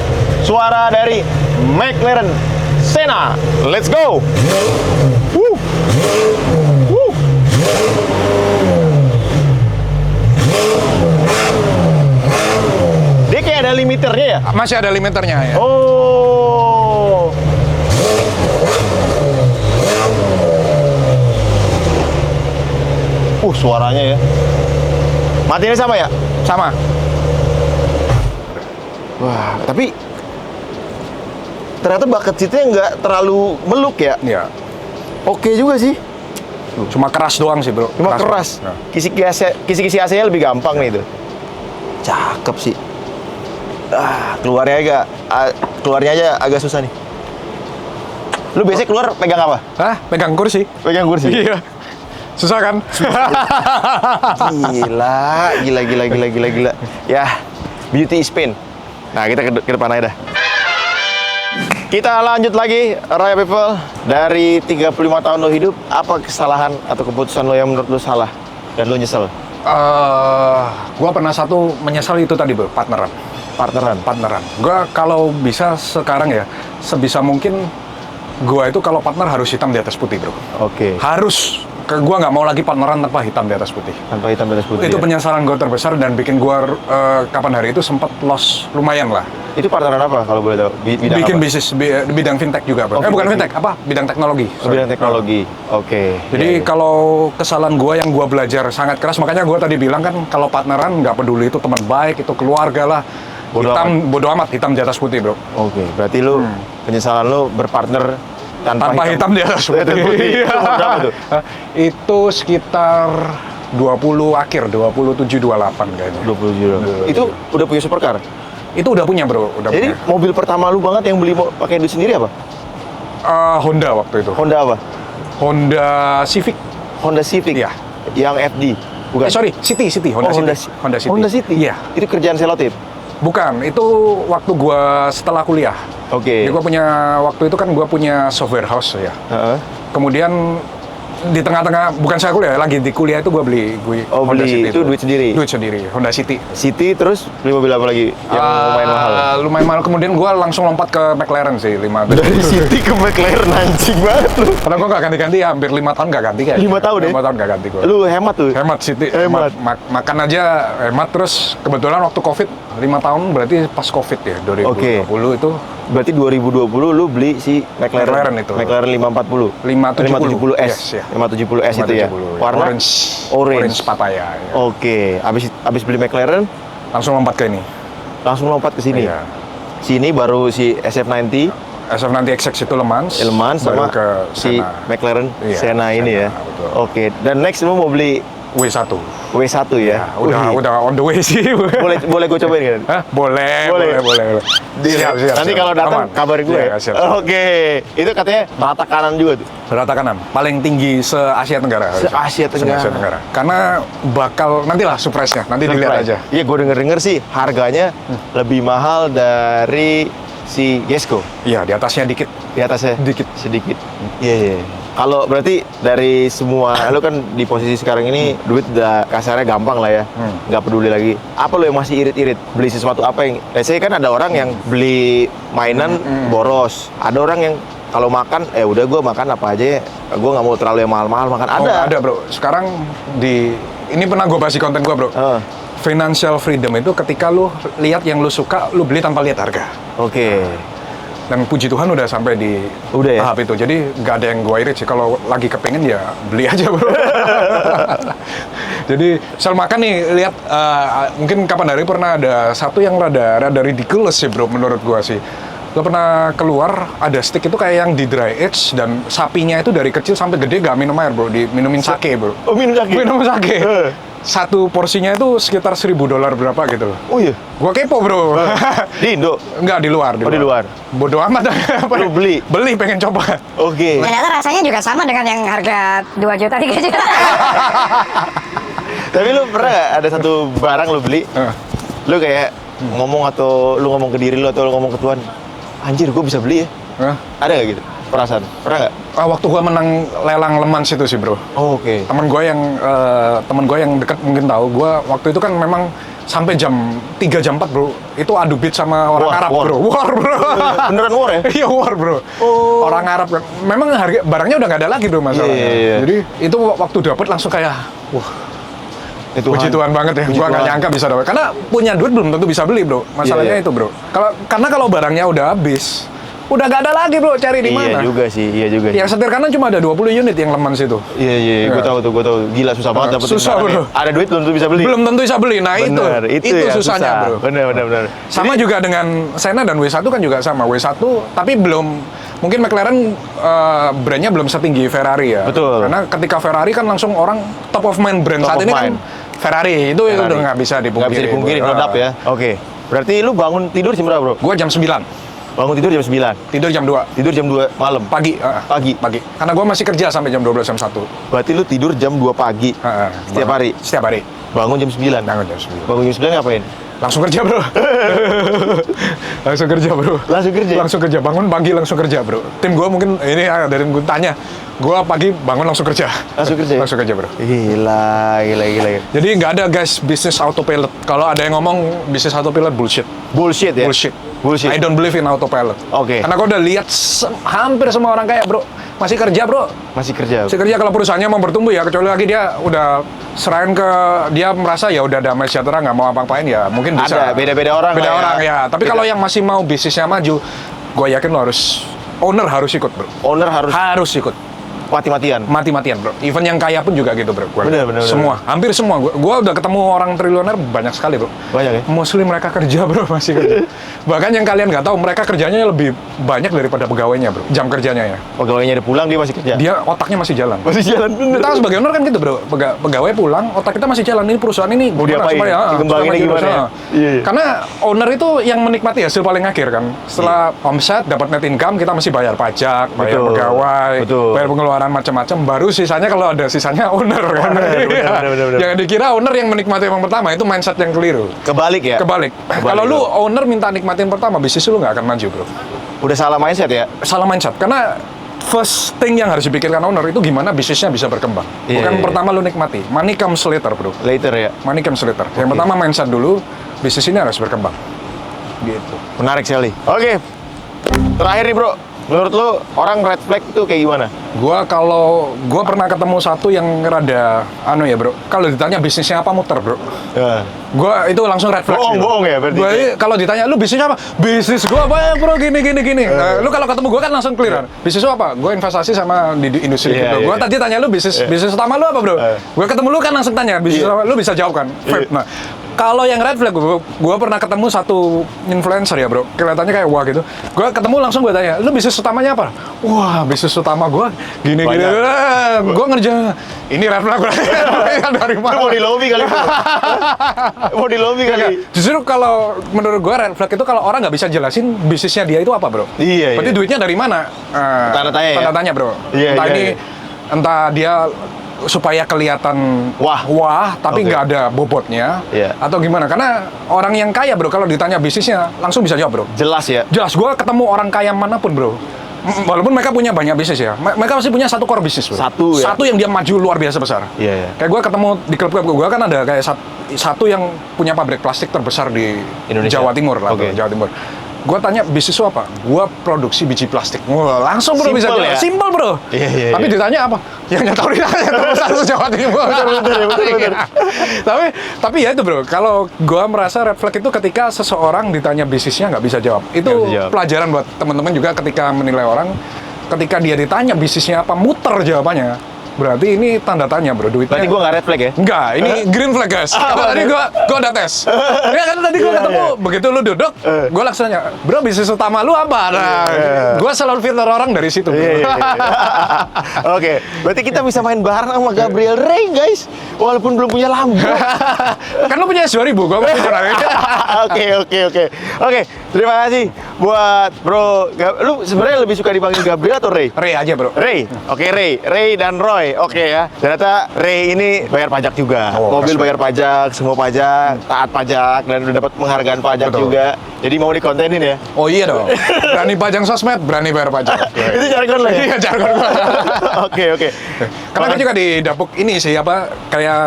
suara dari McLaren Senna. Let's go. Woo. Woo. Dia kayak ada limiternya ya? Masih ada limiternya, ya. Oh. Suaranya ya. Matinya sama ya? Sama. Wah, tapi ternyata bucket seatnya nggak terlalu meluk ya. Iya. Oke juga sih. Cuma keras doang sih, bro. Cuma keras. Nah. Kisi-kisi AC-nya lebih gampang nih itu. Cakep sih. Keluarnya aja agak susah nih. Lu biasanya keluar pegang apa? Hah? Pegang kursi? Pegang kursi. Iya. Susah kan? Gila. Ya, beauty is pain. Nah, kita ke depan aja dah. Kita lanjut lagi, Royal People. Dari 35 tahun lo hidup, apa kesalahan atau keputusan lo yang menurut lo salah dan lo nyesel? Gua pernah satu menyesal itu tadi, bro. Partneran. Gua kalau bisa sekarang ya, sebisa mungkin gua itu kalau partner harus hitam di atas putih, bro. Oke. Harus. Gua nggak mau lagi partneran tanpa hitam di atas putih. Tanpa hitam di atas putih. Itu ya? penyesalan gue terbesar dan bikin gue kapan hari itu sempat loss lumayan lah. Itu partneran apa kalau boleh tahu? Bidang Bikin apa? bisnis bidang fintech juga, bro. Oh, Bukan bidang fintech, apa? Bidang teknologi. Oh, bidang teknologi. Oke. Jadi Ya. kalau kesalahan gue yang gue belajar sangat keras, makanya gue tadi bilang kan kalau partneran nggak peduli itu teman baik, itu keluarga lah. Bodo amat, hitam di atas putih, bro. Oke, berarti lu penyesalan lu berpartner Tanpa hitam di atas putih. Itu umur berapa tuh? Itu sekitar 27, 28 kayaknya. 27. Itu udah punya supercar? Itu udah punya, bro. Udah Jadi punya. mobil pertama lu banget yang beli pakai duit sendiri apa? Honda waktu itu. Honda apa? Honda Civic. Honda Civic. Iya. Yang FD. Bukan. City. Oh, Honda City. Honda City. Iya. Itu kerjaan selotip. Bukan, itu waktu gua setelah kuliah. Oke. Jadi gua punya waktu itu kan gua punya software house ya. Heeh. Kemudian di tengah-tengah bukan saya kuliah, lagi di kuliah itu gua beli Honda beli City itu duit sendiri? Duit sendiri, Honda City. City terus beli mobil apa lagi yang lumayan mahal? Lumayan mahal. Kemudian gua langsung lompat ke McLaren sih, 5 Dari City ke McLaren anjing banget lu. Karena gua nggak ganti-ganti, hampir 5 tahun nggak ganti kayak. 5 tahun ya? 5 tahun nggak ganti gua. Lu hemat tuh. Hemat City, Hemat. makan aja hemat. Terus kebetulan waktu COVID 5 tahun berarti pas COVID ya 2020 itu Berarti 2020 lu beli si McLaren itu. McLaren 540. 570 570S. Yes, ya. 570S itu ya. 570, Warna orange papaya. Ya. Oke, abis beli McLaren Langsung lompat ke ini. langsung lompat ke sini. Iya. Sini baru si SF90 SF90 XX itu Le Mans sama baru ke si Senna. McLaren Iya, Senna ini Senna, ya. betul. Oke, dan next lu mau beli W1. W1 ya. Udah on the way sih. Boleh gue cobain kan? Hah? Boleh. Siap. Nanti kalau datang Aman. kabarin gue. Iya, Ya? siap. Oke. Itu katanya rata kanan juga tuh. Rata kanan, paling tinggi se-Asia Tenggara. Se-Asia Tenggara. Se-Asia Tenggara. Karena bakal, nantilah surprise-nya, nanti dilihat aja. Iya, gue denger sih harganya lebih mahal dari si Gesco. Iya, di atasnya dikit. Di atasnya Dikit. sedikit. Iya. Kalau berarti dari semua lu kan di posisi sekarang ini duit udah kasarnya gampang lah ya, nggak peduli lagi. Apa lu yang masih irit-irit beli sesuatu apa yang? Saya kan ada orang yang beli mainan boros, ada orang yang kalau makan, udah gue makan apa aja, gue nggak mau terlalu yang mahal-mahal makan. Oh, ada bro. Sekarang ini pernah gue bahas di konten gue bro. Financial freedom itu ketika lu lihat yang lu suka, lu beli tanpa lihat harga. Oke. Dan puji Tuhan udah sampai di Udah ya? tahap itu. Jadi nggak ada yang gue irit sih. Kalau lagi kepengen ya beli aja bro. Jadi soal makan nih, lihat mungkin kapan hari pernah ada satu yang rada ridiculous sih bro menurut gue sih. Lo pernah keluar ada steak itu kayak yang di dry age dan sapinya itu dari kecil sampai gede gak minum air bro, minumin sake bro. Oh, minum sake? Minum sake. Satu porsinya itu sekitar $1.000 berapa gitu loh. Oh iya? Gua kepo bro. Di Indo? Enggak, di luar. Oh, di luar. Bodoh amat. Lu beli? Beli, pengen coba. Oke. Ternyata rasanya juga sama dengan yang harga 2 juta, 3 juta. Tapi lu pernah nggak ada satu barang lu beli, lu kayak ngomong atau lu ngomong ke diri lu atau lu ngomong ke Tuhan, anjir gue bisa beli ya? Ada nggak gitu perasaan? Pernah nggak? Waktu gua menang lelang Le Mans itu sih bro. Oh, oke. Temen gue yang deket mungkin tahu. Gua waktu itu kan memang sampai jam 3 jam 4 bro. Itu adu beat sama orang Arab bro. War bro. Beneran war ya? Iya war bro. Oh. Orang Arab kan. Memang harga barangnya udah nggak ada lagi bro masalahnya. Iya. Jadi itu waktu dapet langsung kayak wah. Puji Tuhan banget ya, Puji gua nggak Tuhan. nyangka bisa dapat. Karena punya duit belum tentu bisa beli bro. Masalahnya Iya. itu bro. Karena kalau barangnya udah habis, udah nggak ada lagi bro. Cari di mana? Iya juga sih. Yang setir kanan cuma ada 20 unit yang Le Mans itu. Iya. Gue tahu tuh, Gila susah banget dapetin Susah, barang bro. ya. Ada duit belum tentu bisa beli. Belum tentu bisa beli. Nah Bener, itu ya, susahnya susah. bro. Bener. Sama juga dengan Senna dan W1 kan juga sama. W1 tapi belum, mungkin McLaren brandnya belum setinggi Ferrari ya. Betul. Karena ketika Ferrari kan langsung orang top of mind brand Top saat of ini mind. kan Ferrari. Itu udah nggak bisa dipungkiri. Nggak bisa dipungkiri, bro. meledak ya. Oke. Berarti lu bangun tidur jam berapa bro? Gua jam 9, Bangun tidur jam 9. tidur jam 2 Tidur jam 2 malam. pagi. Pagi. Karena gua masih kerja sampai jam 12 jam 1. Berarti lu tidur jam 2 pagi. Setiap hari. Setiap hari. Bangun jam 9. Bangun jam 9. Bangun jam 9 ngapain? Langsung kerja bro. Langsung kerja bro. Langsung kerja? Langsung kerja, bangun pagi langsung kerja bro. Tim gue mungkin, ini dari gue tanya, gue pagi bangun langsung kerja. Langsung kerja? Langsung kerja bro. Gila. Jadi nggak ada guys bisnis autopilot. Kalau ada yang ngomong bisnis autopilot bullshit. Bullshit ya? Bullshit. I don't believe in autopilot. Oke. Karena gue udah lihat hampir semua orang kaya bro masih kerja bro. Masih kerja. Masih kerja kalau perusahaannya mau bertumbuh ya, kecuali lagi dia udah serahin ke, dia merasa ya udah damai sejahtera nggak mau apa-apain ya mungkin bisa. Ada beda-beda orang. Beda lah orang ya. Tapi kalau yang masih mau bisnisnya maju, gue yakin lo owner harus ikut bro. Owner harus ikut. mati-matian. Mati-matian bro. Even yang kaya pun juga gitu bro. Bener. Semua, hampir semua. Gua udah ketemu orang triliuner banyak sekali bro. Banyak ya? Mostly mereka kerja bro, masih kerja. Bahkan yang kalian nggak tahu, mereka kerjanya lebih banyak daripada pegawainya bro. Jam kerjanya ya. Pegawainya udah pulang, dia masih kerja. Dia otaknya masih jalan. Masih jalan bener. Kita sebagai owner kan gitu bro. Pegawai pulang, otak kita masih jalan. Ini perusahaan ini Mau diapain? Digembanginnya gimana ya? Iya. Karena owner itu yang menikmati hasil paling akhir kan. Setelah omset, dapat net income, kita masih bayar pajak, bayar Betul. pegawai, Betul. bayar pengeluaran tawaran macam-macam, baru sisanya kalau ada sisanya owner kan. bener. Jangan dikira owner yang menikmati yang pertama, itu mindset yang keliru. Kebalik ya? Kebalik. Kalau lu owner minta nikmatin pertama, bisnis lu nggak akan maju, bro. Udah salah mindset ya? Salah mindset, karena first thing yang harus dipikirkan owner itu gimana bisnisnya bisa berkembang. Iya, Bukan iya. pertama lu nikmati, money comes later, bro. Later ya? Money comes later. Yang pertama mindset dulu, bisnis ini harus berkembang. Gitu. Menarik sekali. Oke. Terakhir nih bro, menurut lu orang red flag itu kayak gimana? Gua pernah ketemu satu yang rada ya, bro. Kalau ditanya bisnisnya apa, muter, bro. Ya. Gua itu langsung red flag. Bohong ya berarti? Gua kalau ditanya lu bisnisnya apa? Bisnis gua apa, bro? Gini. Nah, lu kalau ketemu gua kan langsung clear. Bisnis lu apa? Gua investasi sama di industri Iya, gitu. Gua iya. tadi tanya lu bisnis utama lu apa, bro? Gua ketemu lu kan langsung tanya bisnis Iya. utama, lu bisa jawab kan? Vape. Nah, kalau yang red flag, gua pernah ketemu satu influencer ya, bro. Kelihatannya kayak wah gitu. Gua ketemu langsung gua tanya, lu bisnis utamanya apa? Wah, bisnis utama gua gini. Gua ngerja. Ini red flag bro. Dari Lu mana? mau di lobby kali bro? Mau di lobby kali? Justru kalau menurut gua red flag itu kalau orang nggak bisa jelasin bisnisnya dia itu apa, bro. Iya, Berarti iya. duitnya dari mana? Tanda tanya ya? Tanda tanya, bro. Iya, entah iya, ini, iya. entah dia supaya kelihatan Wah. tapi Oke. nggak ada bobotnya, Iya. atau gimana? Karena orang yang kaya, bro, kalau ditanya bisnisnya langsung bisa jawab, bro. Jelas ya? Jelas, gua ketemu orang kaya manapun, bro. Walaupun mereka punya banyak bisnis ya, mereka pasti punya satu core bisnis, bro. Satu ya? Satu yang dia maju luar biasa besar. Iya, iya. Kayak gue ketemu di klub-klub gue kan ada kayak satu yang punya pabrik plastik terbesar di Indonesia. Jawa Timur lah, Oke. bro, Jawa Timur. Gue tanya bisnis lu apa? Gue produksi biji plastik. Wah, langsung bro bisa Simple jawab. ya? Simple bro. Iya. Tapi ditanya apa? Yang nggak tahu ditanya terbesar se Jawa Timur. Betul. Tapi ya itu bro. Kalau gue merasa red flag itu ketika seseorang ditanya bisnisnya nggak bisa jawab. Itu Nggak bisa jawab. pelajaran buat teman-teman juga ketika menilai orang. Ketika dia ditanya bisnisnya apa, muter jawabannya. Berarti ini tanda tanya bro, duitnya. Berarti gua nggak red flag ya? Enggak, ini green flag guys. Karena tadi gua udah tes. Ya kan tadi gua Iya, ketemu, begitu lu duduk, gua langsung nanya, bro bisnis utama lu apa? Nah, gua selalu filter orang dari situ. Bro. Iya. Oke, berarti kita bisa main bareng sama Gabriel Ray guys, walaupun belum punya lampu. Kan lu punya S2000, gua mau filter aja. Oke, terima kasih buat bro. Lu sebenarnya lebih suka dipanggil Gabriel atau Ray? Ray aja bro. Ray, oke Ray dan Roy, oke ya. Ternyata Ray ini bayar pajak juga, Oh, mobil respect. bayar pajak, semua pajak, taat pajak dan udah dapat penghargaan pajak Betul. juga. Jadi mau dikontenin ya. Oh iya dong. Berani pajang sosmed, berani bayar pajak. Itu jargon lah ya. Iya jargon gua. Oke. Karena gue juga di dapuk ini sih apa kayak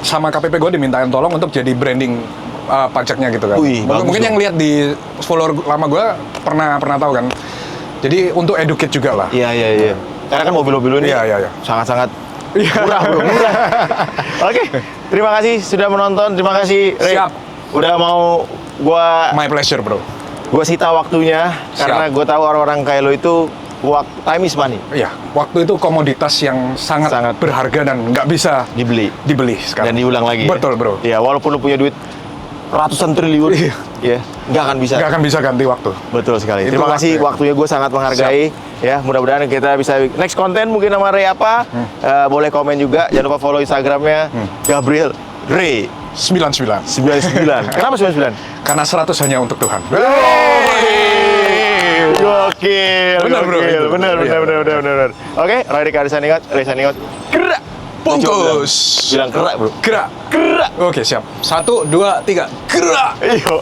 sama KPP gue dimintain tolong untuk jadi branding pajaknya gitu kan. Wih, bagus Mungkin dong. yang lihat di follower lama gue pernah tahu kan. Jadi untuk educate juga lah. Iya. Karena kan mobil-mobil ini Iya. sangat-sangat murah bro, murah. Oke, terima kasih sudah menonton. Terima kasih Ray. Siap. Udah mau gua My pleasure bro. sita waktunya karena Siap. gue tahu orang-orang kayak lo itu time is money. Iya, waktu itu komoditas yang sangat berharga dan nggak bisa Dibeli sekarang. dan diulang lagi. Betul bro. Ya, walaupun lo punya duit ratusan triliun, Iya. ya nggak akan bisa. Nggak akan bisa ganti waktu. Betul sekali. Itu Terima kasih waktu ya. waktunya, gue sangat menghargai. Ya, mudah-mudahan kita bisa next konten mungkin sama Ray apa. Boleh komen juga. Jangan lupa follow Instagramnya Gabriel Ray 99. 99. Kenapa 99? Karena 100 hanya untuk Tuhan. Gokil. Benar, bro, itu. Benar. Iya. Oke, Roy Ricardo signing out. Ray signing out. Gerak. Bungkus. Bilang kerak, bro. Gerak. Gerak. Oke siap. 1, 2, 3. Gerak. Iyo.